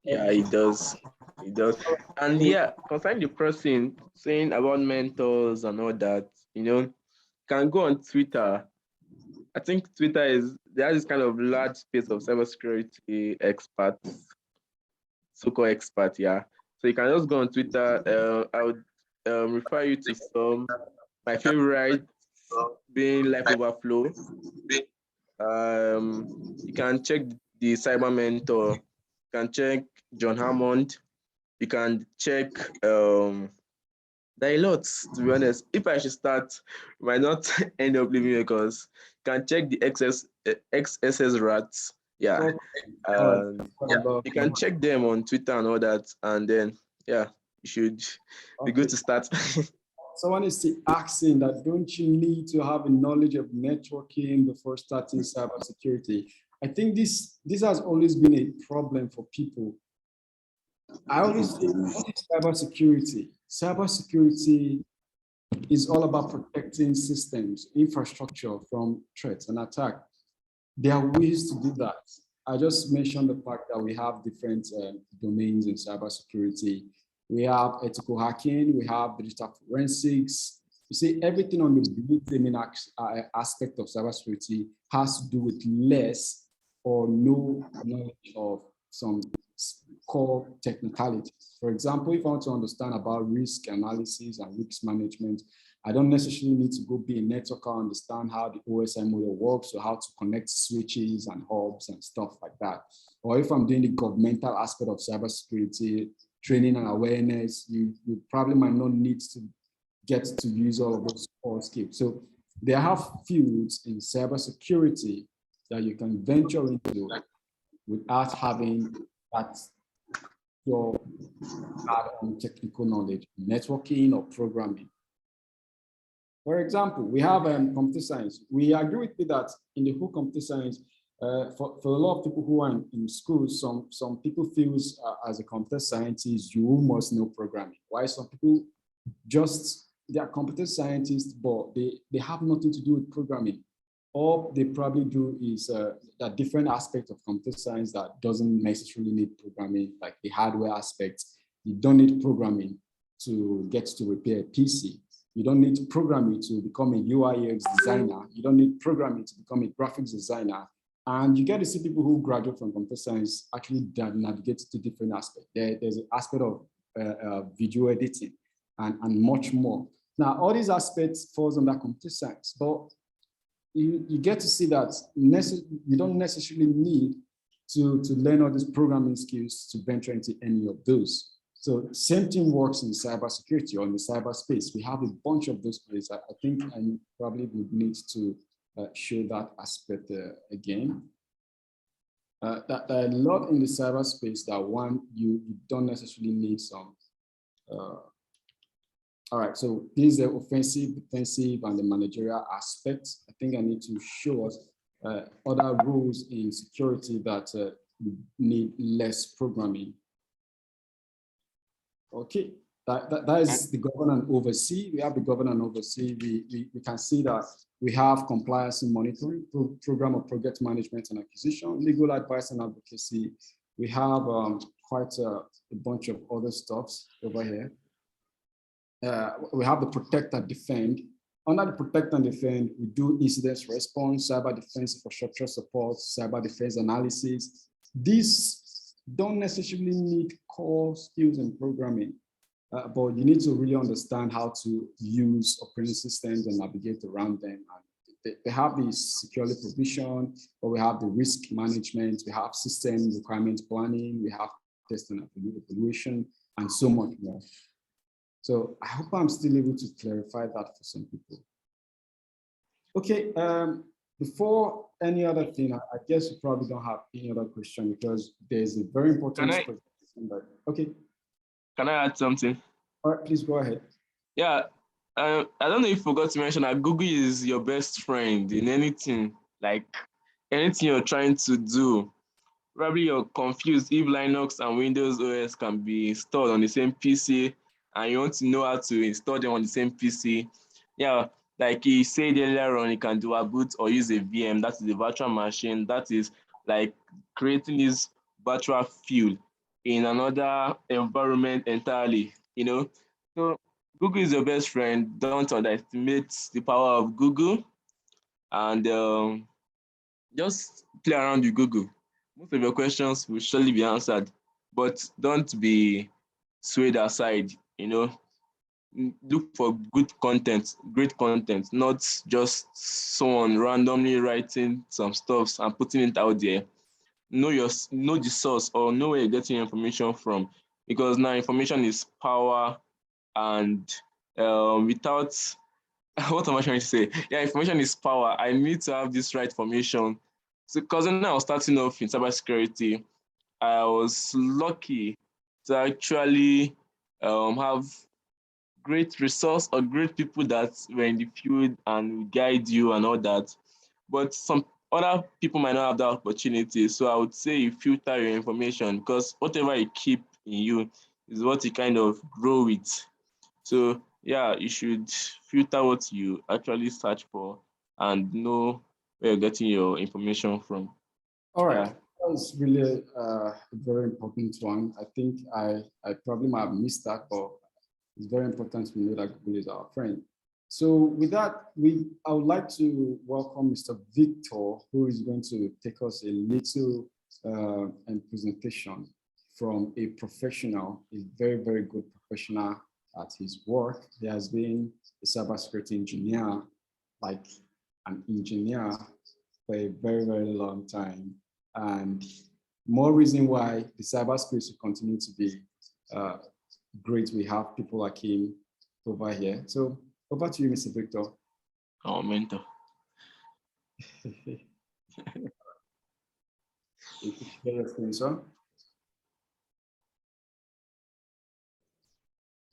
Yeah, it does. It does. And yeah, concerning the person saying about mentors and all that, can go on Twitter. I think Twitter there's this kind of large space of cybersecurity experts, so-called experts, yeah. So you can just go on Twitter. I would refer you to my favorite being Life Overflow. You can check the Cyber Mentor. You can check John Hammond. You can check, there are lots, to be honest. If I should start, I might not end up leaving because you can check the XSS rats. Yeah. You can check them on Twitter and all that. And then, yeah, you should be good to start. Someone is still asking that, don't you need to have a knowledge of networking before starting cybersecurity? I think this has always been a problem for people. I always say cybersecurity. Cybersecurity is all about protecting systems, infrastructure from threats and attack. There are ways to do that. I just mentioned the fact that we have different domains in cybersecurity. We have ethical hacking, we have digital forensics. You see, everything on the blue teaming aspect of cybersecurity has to do with less or no knowledge of some core technicalities. For example, if I want to understand about risk analysis and risk management, I don't necessarily need to go be a networker, understand how the OSI model works or how to connect switches and hubs and stuff like that. Or if I'm doing the governmental aspect of cybersecurity, training and awareness, you probably might not need to get to use all of those core skills. So there are fields in cybersecurity that you can venture into without having that your technical knowledge, networking or programming. For example, we have computer science. We agree with you that in the whole computer science, for a lot of people who are in school, some people feel as a computer scientist, you must know programming. Why some people they are computer scientists, but they have nothing to do with programming. All they probably do is that different aspect of computer science that doesn't necessarily need programming, like the hardware aspect. You don't need programming to get to repair a PC. You don't need programming to become a UI UX designer. You don't need programming to become a graphics designer. And you get to see people who graduate from computer science actually navigate to different aspects. There's an aspect of video editing and much more. Now, all these aspects falls under computer science, but you get to see that you don't necessarily need to learn all these programming skills to venture into any of those. So same thing works in cybersecurity or in the cyberspace. We have a bunch of those places. I think I probably would need to show that aspect again. That there are a lot in the cyberspace that you don't necessarily need some. All right, so these are offensive, defensive, and the managerial aspects. I think I need to show us other rules in security that need less programming. Okay, that is the govern and oversee. We have the govern and oversee. We can see that we have compliance and monitoring, program of project management and acquisition, legal advice and advocacy. We have quite a bunch of other stuffs over here. We have the protect and defend. Under the protect and defend, we do incident response, cyber defense infrastructure support, cyber defense analysis. These don't necessarily need core skills in programming, but you need to really understand how to use operating systems and navigate around them. And they have the security provision, but we have the risk management, we have system requirement planning, we have test and evaluation, and so much more. So I hope I'm still able to clarify that for some people. Okay, before any other thing, I guess you probably don't have any other question because there's a very important question. Okay. Can I add something? All right, please go ahead. Yeah, I don't know if you forgot to mention that Google is your best friend in anything, like anything you're trying to do. Probably you're confused if Linux and Windows OS can be installed on the same PC and you want to know how to install them on the same PC. Yeah, like he said earlier on, you can do a boot or use a VM, that is a virtual machine, that is like creating this virtual field in another environment entirely, you know. So Google is your best friend. Don't underestimate the power of Google and just play around with Google. Most of your questions will surely be answered, but don't be swayed aside, you know. Look for good content, great content, not just someone randomly writing some stuff and putting it out there. Know the source or know where you're getting your information from, because now information is power, and without what am I trying to say? Yeah, information is power. I need to have this right information. So, because when I was starting off in cybersecurity, I was lucky to actually have great resource or great people that were in the field and will guide you and all that. But some other people might not have that opportunity. So I would say you filter your information, because whatever you keep in you is what you kind of grow with. So yeah, you should filter what you actually search for and know where you're getting your information from. All right, yeah. That's really a very important one. I think I probably might have missed that, but it's very important to know that Google is our friend. So with that, I would like to welcome Mr. Victor, who is going to take us a little presentation from a professional, a very, very good professional at his work. He has been a cybersecurity engineer, like an engineer for a very, very long time. And more reason why the cyberspace will continue to be great. We have people like him over here. So over to you, Mr. Victor. Our mentor.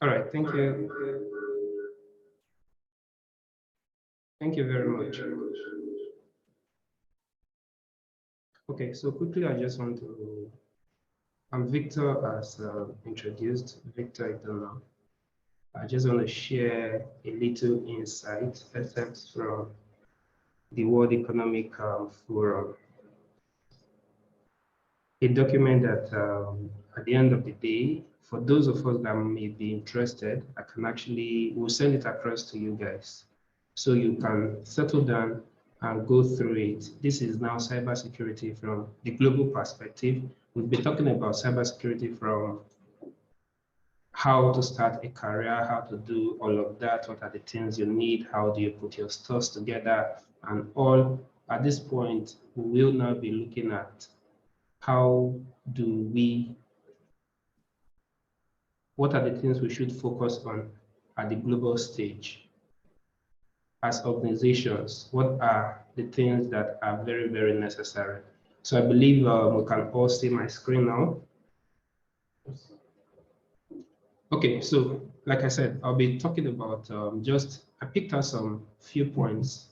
All right, thank you. Thank you very much. Okay, so quickly, I just want to, I'm Victor, as introduced, Victor Idoma. I just want to share a little insight, except from the World Economic Forum, a document that at the end of the day, for those of us that may be interested, I can actually, we'll send it across to you guys so you can settle down and go through it. This is now cybersecurity from the global perspective. We'll be talking about cybersecurity from how to start a career, how to do all of that, what are the things you need, how do you put your stuff together, and all. At this point, we will now be looking at how do we, what are the things we should focus on at the global stage as organizations? What are the things that are very, very necessary? So I believe we can all see my screen now. Okay, so like I said, I'll be talking about I picked out some few points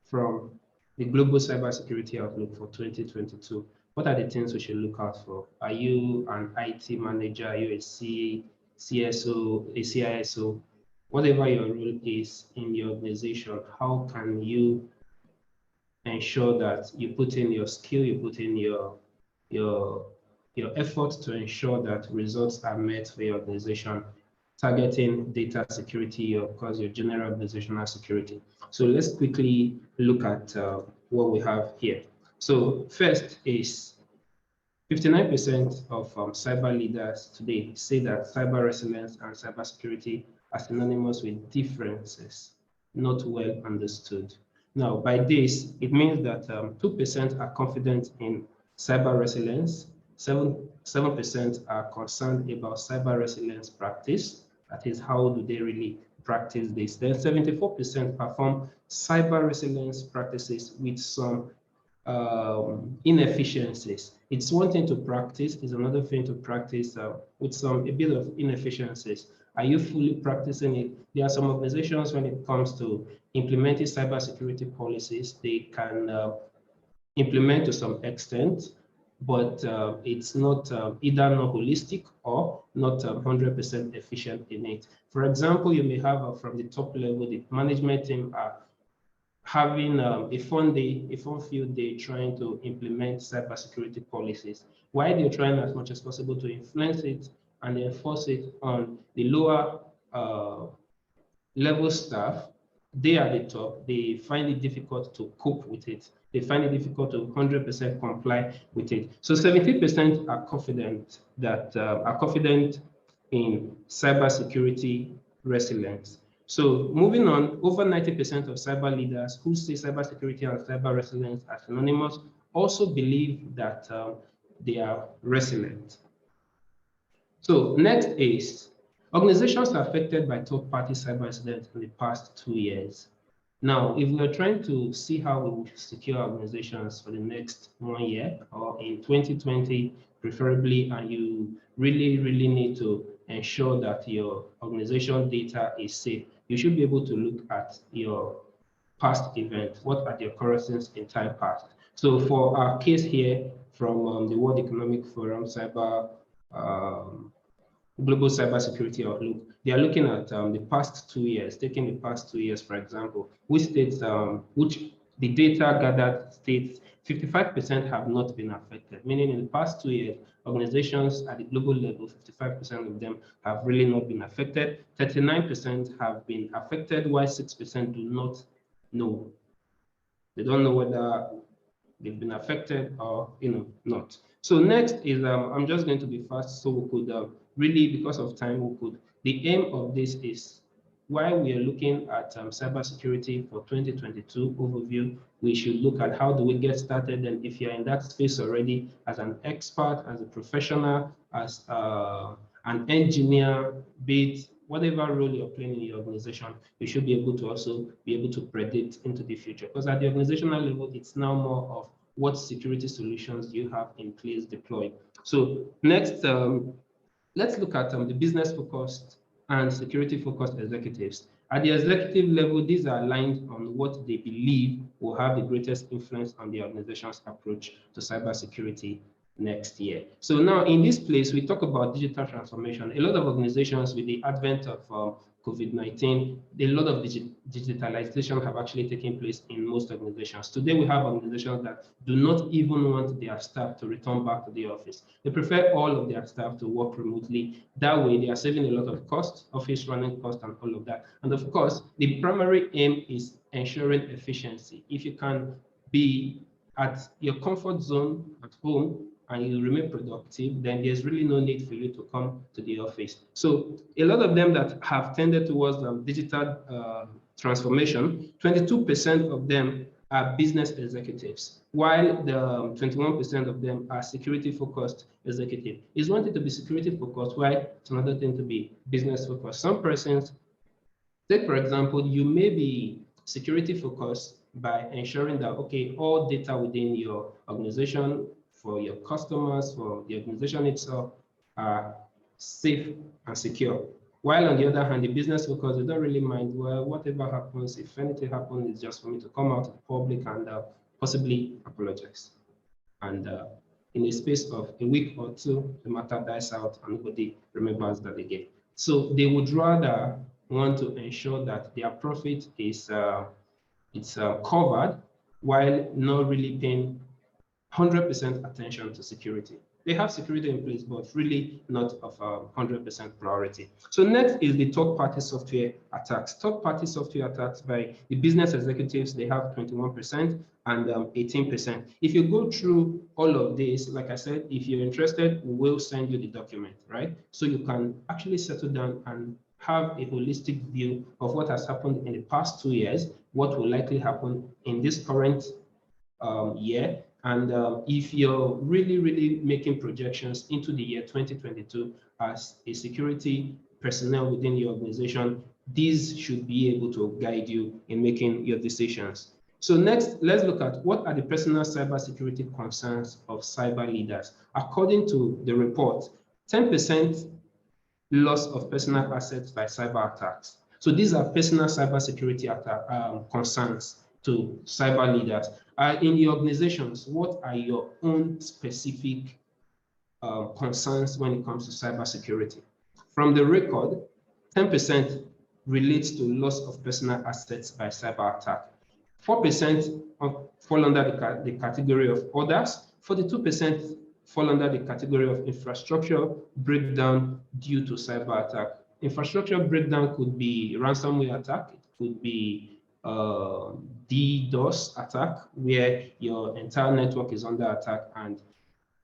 from the Global Cybersecurity Outlook for 2022. What are the things we should look out for? Are you an IT manager? Are you a CSO, a CISO? Whatever your role is in your organization, how can you ensure that you put in your skill, you put in your effort to ensure that results are met for your organization, targeting data security, of course, your general organizational security. So let's quickly look at what we have here. So first is 59% of cyber leaders today say that cyber resilience and cybersecurity are synonymous with differences, not well understood. Now, by this, it means that 2% are confident in cyber resilience, 7% are concerned about cyber resilience practice. That is, how do they really practice this? Then 74% perform cyber resilience practices with some inefficiencies. It's one thing to practice, it's another thing to practice with a bit of inefficiencies. Are you fully practicing it? There are some organizations when it comes to implementing cybersecurity policies, they can implement to some extent, but it's not either not holistic or not 100% efficient in it. For example, you may have from the top level, the management team are having a fun field day trying to implement cybersecurity policies. While they're trying as much as possible to influence it and enforce it on the lower level staff, they at the top, they find it difficult to cope with it. They find it difficult to 100% comply with it. So 70% are confident that are confident in cybersecurity resilience. So moving on, over 90% of cyber leaders who say cybersecurity and cyber resilience are synonymous also believe that they are resilient. So next is organizations affected by third-party cyber incidents in the past 2 years. Now, if we are trying to see how we will secure organizations for the next 1 year or in 2020, preferably, and you really, really need to ensure that your organization data is safe, you should be able to look at your past events. What are the occurrences in time past? So for our case here from the World Economic Forum Global Cybersecurity Outlook, they are looking at the past 2 years, taking the past 2 years, for example, which states, which the data gathered states 55% have not been affected, meaning in the past 2 years, organizations at the global level, 55% of them have really not been affected, 39% have been affected, while 6% do not know. They don't know whether they've been affected or not. So next is, I'm just going to be fast so we could really, because of time, the aim of this is while we are looking at cybersecurity for 2022 overview, we should look at how do we get started. And if you're in that space already as an expert, as a professional, as an engineer, be it whatever role you're playing in your organization, you should be able to also be able to predict into the future. Because at the organizational level, it's now more of what security solutions you have in place deployed. So next, let's look at the business-focused and security-focused executives. At the executive level, these are aligned on what they believe will have the greatest influence on the organization's approach to cybersecurity next year. So now in this place, we talk about digital transformation. A lot of organizations with the advent of COVID-19, a lot of digitalization have actually taken place in most organizations. Today, we have organizations that do not even want their staff to return back to the office. They prefer all of their staff to work remotely. That way, they are saving a lot of costs, office running costs, and all of that. And of course, the primary aim is ensuring efficiency. If you can be at your comfort zone at home, and you remain productive, then there's really no need for you to come to the office. So a lot of them that have tended towards digital transformation, 22% of them are business executives, while the 21% of them are security-focused executives. It's one thing to be security-focused, while it's another thing to be business-focused. Some persons, take for example, you may be security-focused by ensuring that, okay, all data within your organization, for your customers, for the organization itself, are safe and secure. While on the other hand, the business focus, they don't really mind, well, whatever happens, if anything happens, it's just for me to come out to the public and possibly apologize. And in a space of a week or two, the matter dies out and nobody remembers that again. So they would rather want to ensure that their profit is covered while not really paying 100% attention to security. They have security in place, but really not of 100% priority. So next is the third-party software attacks. Third-party software attacks by the business executives, they have 21% and 18%. If you go through all of this, like I said, if you're interested, we'll send you the document, right? So you can actually settle down and have a holistic view of what has happened in the past 2 years, what will likely happen in this current year. And if you're really making projections into the year 2022 as a security personnel within your organization, these should be able to guide you in making your decisions. So next, let's look at what are the personal cybersecurity concerns of cyber leaders. According to the report, 10% loss of personal assets by cyber attacks. So these are personal cybersecurity concerns to cyber leaders. In your organizations, what are your own specific concerns when it comes to cybersecurity? From the record, 10% relates to loss of personal assets by cyber attack. 4% fall under the category of others. 42% fall under the category of infrastructure breakdown due to cyber attack. Infrastructure breakdown could be ransomware attack. It could be DDoS attack, where your entire network is under attack, and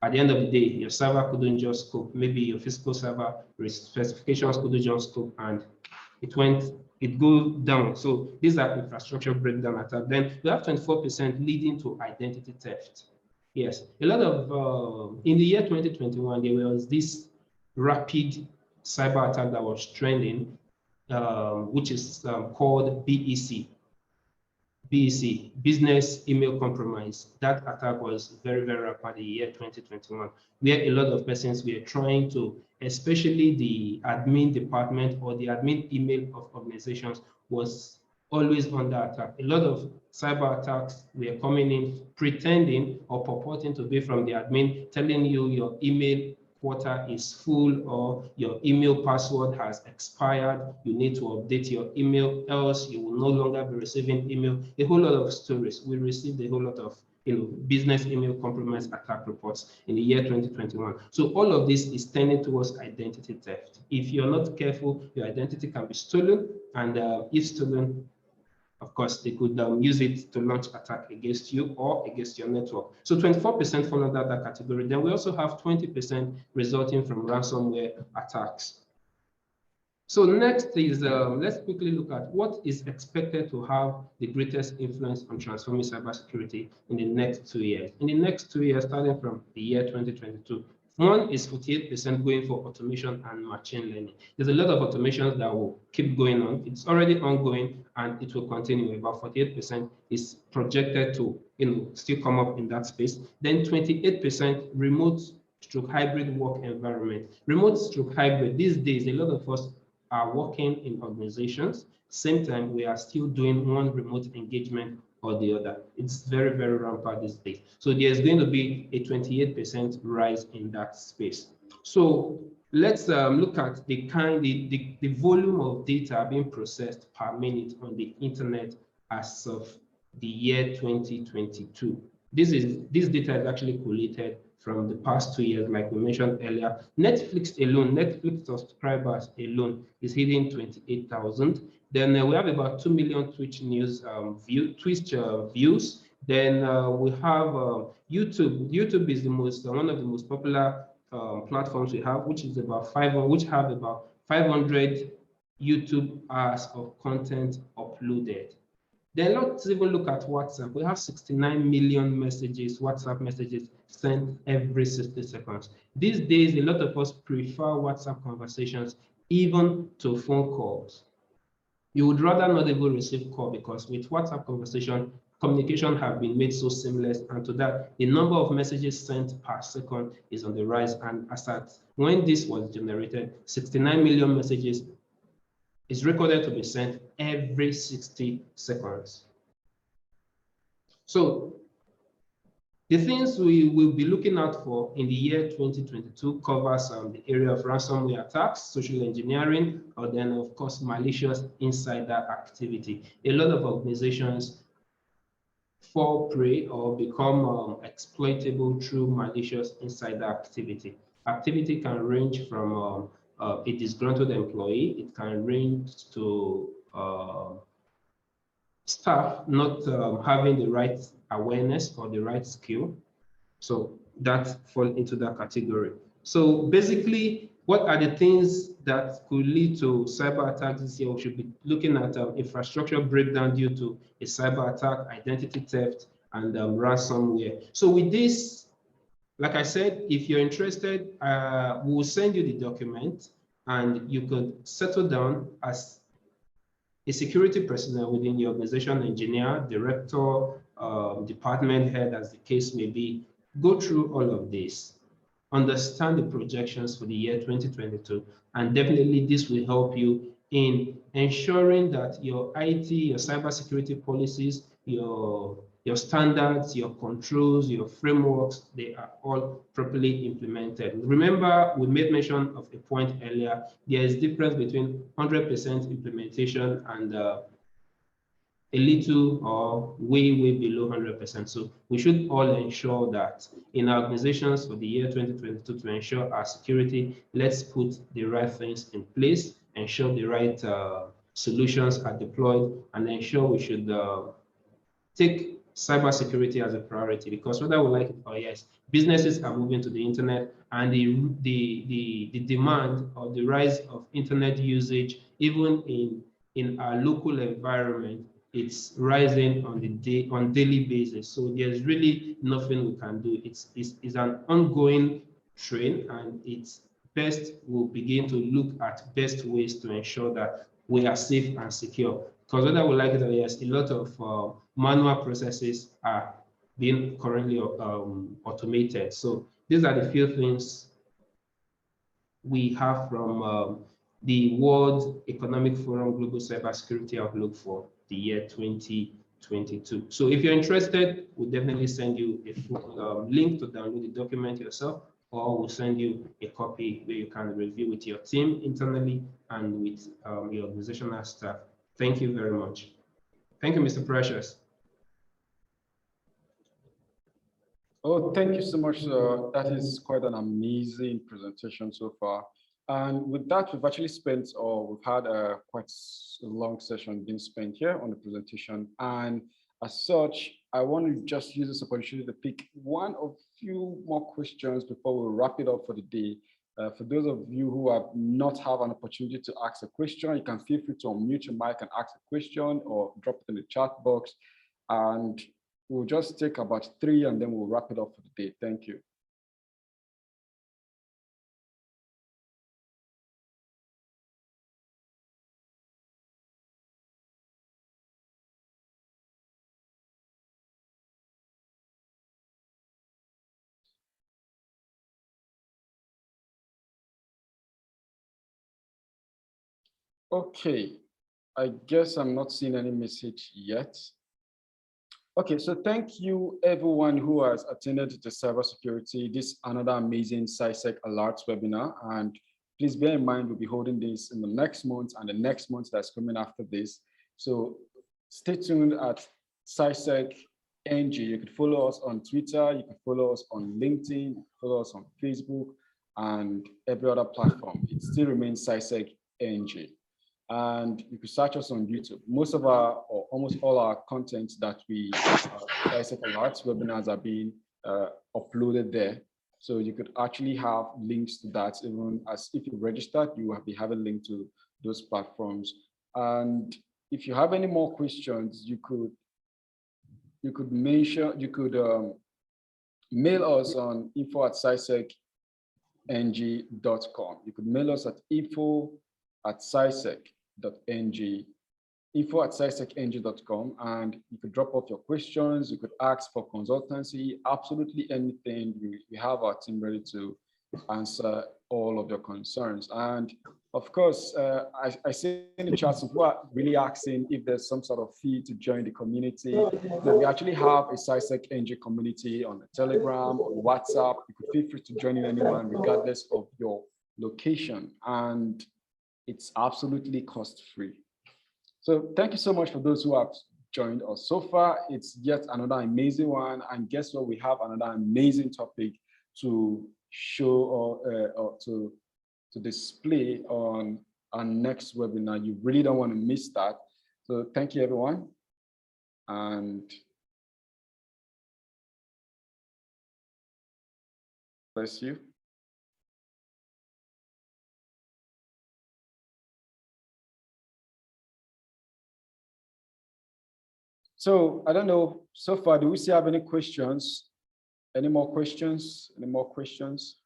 at the end of the day, your server couldn't just cope. Maybe your physical server specifications couldn't just cope, and it goes down. So these are infrastructure breakdown attack. Then we have 24% leading to identity theft. Yes, a lot of in the year 2021, there was this rapid cyber attack that was trending, which is called BEC, business email compromise. That attack was very rapid in the year 2021, where a lot of persons were trying to, especially the admin department or the admin email of organizations, was always under attack. A lot of cyber attacks were coming in pretending or purporting to be from the admin, telling you your email quota is full or your email password has expired. You need to update your email, else you will no longer be receiving email. A whole lot of stories. We received a whole lot of business email compromise attack reports in the year 2021. So all of this is tending towards identity theft. If you're not careful, your identity can be stolen, and if stolen, of course, they could use it to launch attack against you or against your network. So 24% fall under that category. Then we also have 20% resulting from ransomware attacks. So next is, let's quickly look at what is expected to have the greatest influence on transforming cybersecurity in the next 2 years. In the next 2 years, starting from the year 2022, one is 48% going for automation and machine learning. There's a lot of automations that will keep going on. It's already ongoing and it will continue. About 48% is projected to still come up in that space. Then 28% remote/hybrid work environment. Remote/hybrid, these days, a lot of us are working in organizations. Same time, we are still doing one remote engagement or the other. It's very rampant these days. So there's going to be a 28% rise in that space. So Let's look at the volume of data being processed per minute on the internet as of the year 2022. This data is actually collated from the past 2 years, like we mentioned earlier. Netflix subscribers alone is hitting 28,000. Then we have about 2 million Twitch news views. Then we have YouTube. YouTube is one of the most popular platforms we have, which have about 500 YouTube hours of content uploaded. Then let's even look at WhatsApp. We have 69 million WhatsApp messages sent every 60 seconds. These days, a lot of us prefer WhatsApp conversations even to phone calls. You would rather not even receive call, because with WhatsApp communication have been made so seamless, and to that, the number of messages sent per second is on the rise. And as at when this was generated, 69 million messages is recorded to be sent every 60 seconds. So the things we will be looking out for in the year 2022 covers the area of ransomware attacks, social engineering, or then of course malicious insider activity. A lot of organizations fall prey or become exploitable through malicious insider activity. Activity can range from a disgruntled employee. It can range to staff not having the right awareness or the right skill. So that fall into that category. So basically, what are the things that could lead to cyber attacks this year? We should be looking at infrastructure breakdown due to a cyber attack, identity theft, and ransomware. So with this, like I said, if you're interested, we'll send you the document, and you could settle down as a security personnel within the organization, engineer, director, department head, as the case may be. Go through all of this, understand the projections for the year 2022, and definitely this will help you in ensuring that your IT, your cybersecurity policies, your standards, your controls, your frameworks, they are all properly implemented. Remember, we made mention of a point earlier. There is difference between 100% implementation and a little or way below 100%. So we should all ensure that in our organizations for the year 2022, to ensure our security, let's put the right things in place, ensure the right solutions are deployed, and ensure we should take cybersecurity as a priority, because whether we like it or yes, businesses are moving to the internet, and the demand or the rise of internet usage, even in our local environment, it's rising on daily basis. So there's really nothing we can do. It's an ongoing trend, and it's best we'll begin to look at best ways to ensure that we are safe and secure. Because whether we like it or yes, a lot of manual processes are being currently automated. So these are the few things we have from the World Economic Forum Global Cybersecurity Outlook for the year 2022. So if you're interested, we'll definitely send you a link to download the document yourself, or we'll send you a copy where you can review with your team internally and with your organizational staff. Thank you very much. Thank you, Mr. Precious. Oh, thank you so much. That is quite an amazing presentation so far. And with that, we've actually spent, or we've had a quite long session being spent here on the presentation. And as such, I want to just use this opportunity to pick one or few more questions before we wrap it up for the day. For those of you who have not had an opportunity to ask a question, you can feel free to unmute your mic and ask a question, or drop it in the chat box. And we'll just take about 3, and then we'll wrap it up for the day. Thank you. Okay, I guess I'm not seeing any message yet. Okay, so thank you everyone who has attended the cybersecurity, this another amazing CYSEC alerts webinar. And please bear in mind, we'll be holding this in the next month and the next month that's coming after this. So stay tuned at CYSEC NG. You can follow us on Twitter, you can follow us on LinkedIn, follow us on Facebook, and every other platform. It still remains CYSEC NG. And you can search us on YouTube. Most of our, or almost all our content that we, CYSEC Alerts webinars are being uploaded there. So you could actually have links to that, even as if you registered, you will be having a link to those platforms. And if you have any more questions, you could mail us on info@cysecng.com. You could mail us at info@cysec.ng, info@cysecng.com, and you could drop off your questions. You could ask for consultancy, absolutely anything. We have our team ready to answer all of your concerns. And of course, I see in the chat some people are really asking if there's some sort of fee to join the community. We actually have a CySec NG community on Telegram, on WhatsApp. You could feel free to join in anyone regardless of your location, and it's absolutely cost-free. So thank you so much for those who have joined us so far. It's yet another amazing one, and guess what? We have another amazing topic to show or to display on our next webinar. You really don't want to miss that. So thank you, everyone. And bless you. So I don't know, so far, do we still have any questions? Any more questions? Any more questions?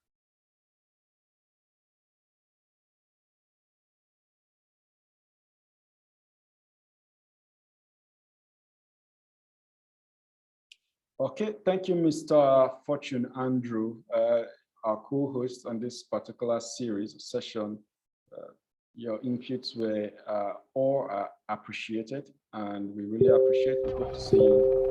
Okay, thank you, Mr. Fortune Andrew, our co-host on this particular series session. Your inputs were all appreciated, and we really appreciate it. Good to see you.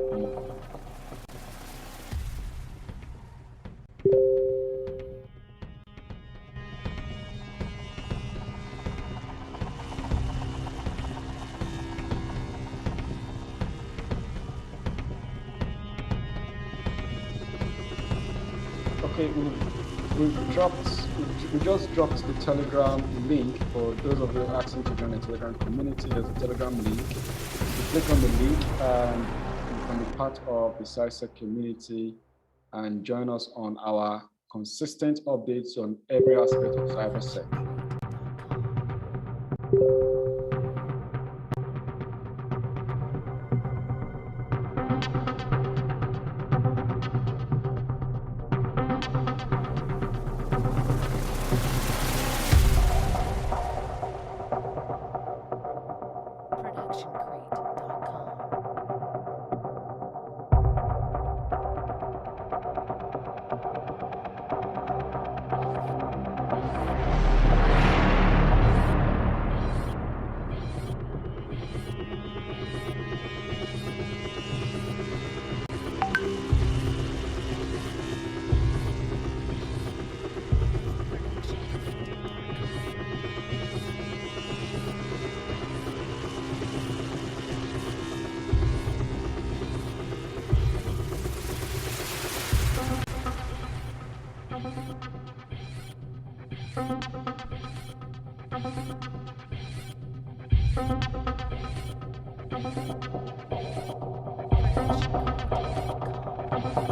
Okay, we just dropped the Telegram link for those of you asking to join the Telegram community. There's a Telegram link. You click on the link and you can be part of the CySec community and join us on our consistent updates on every aspect of CyberSec. Production.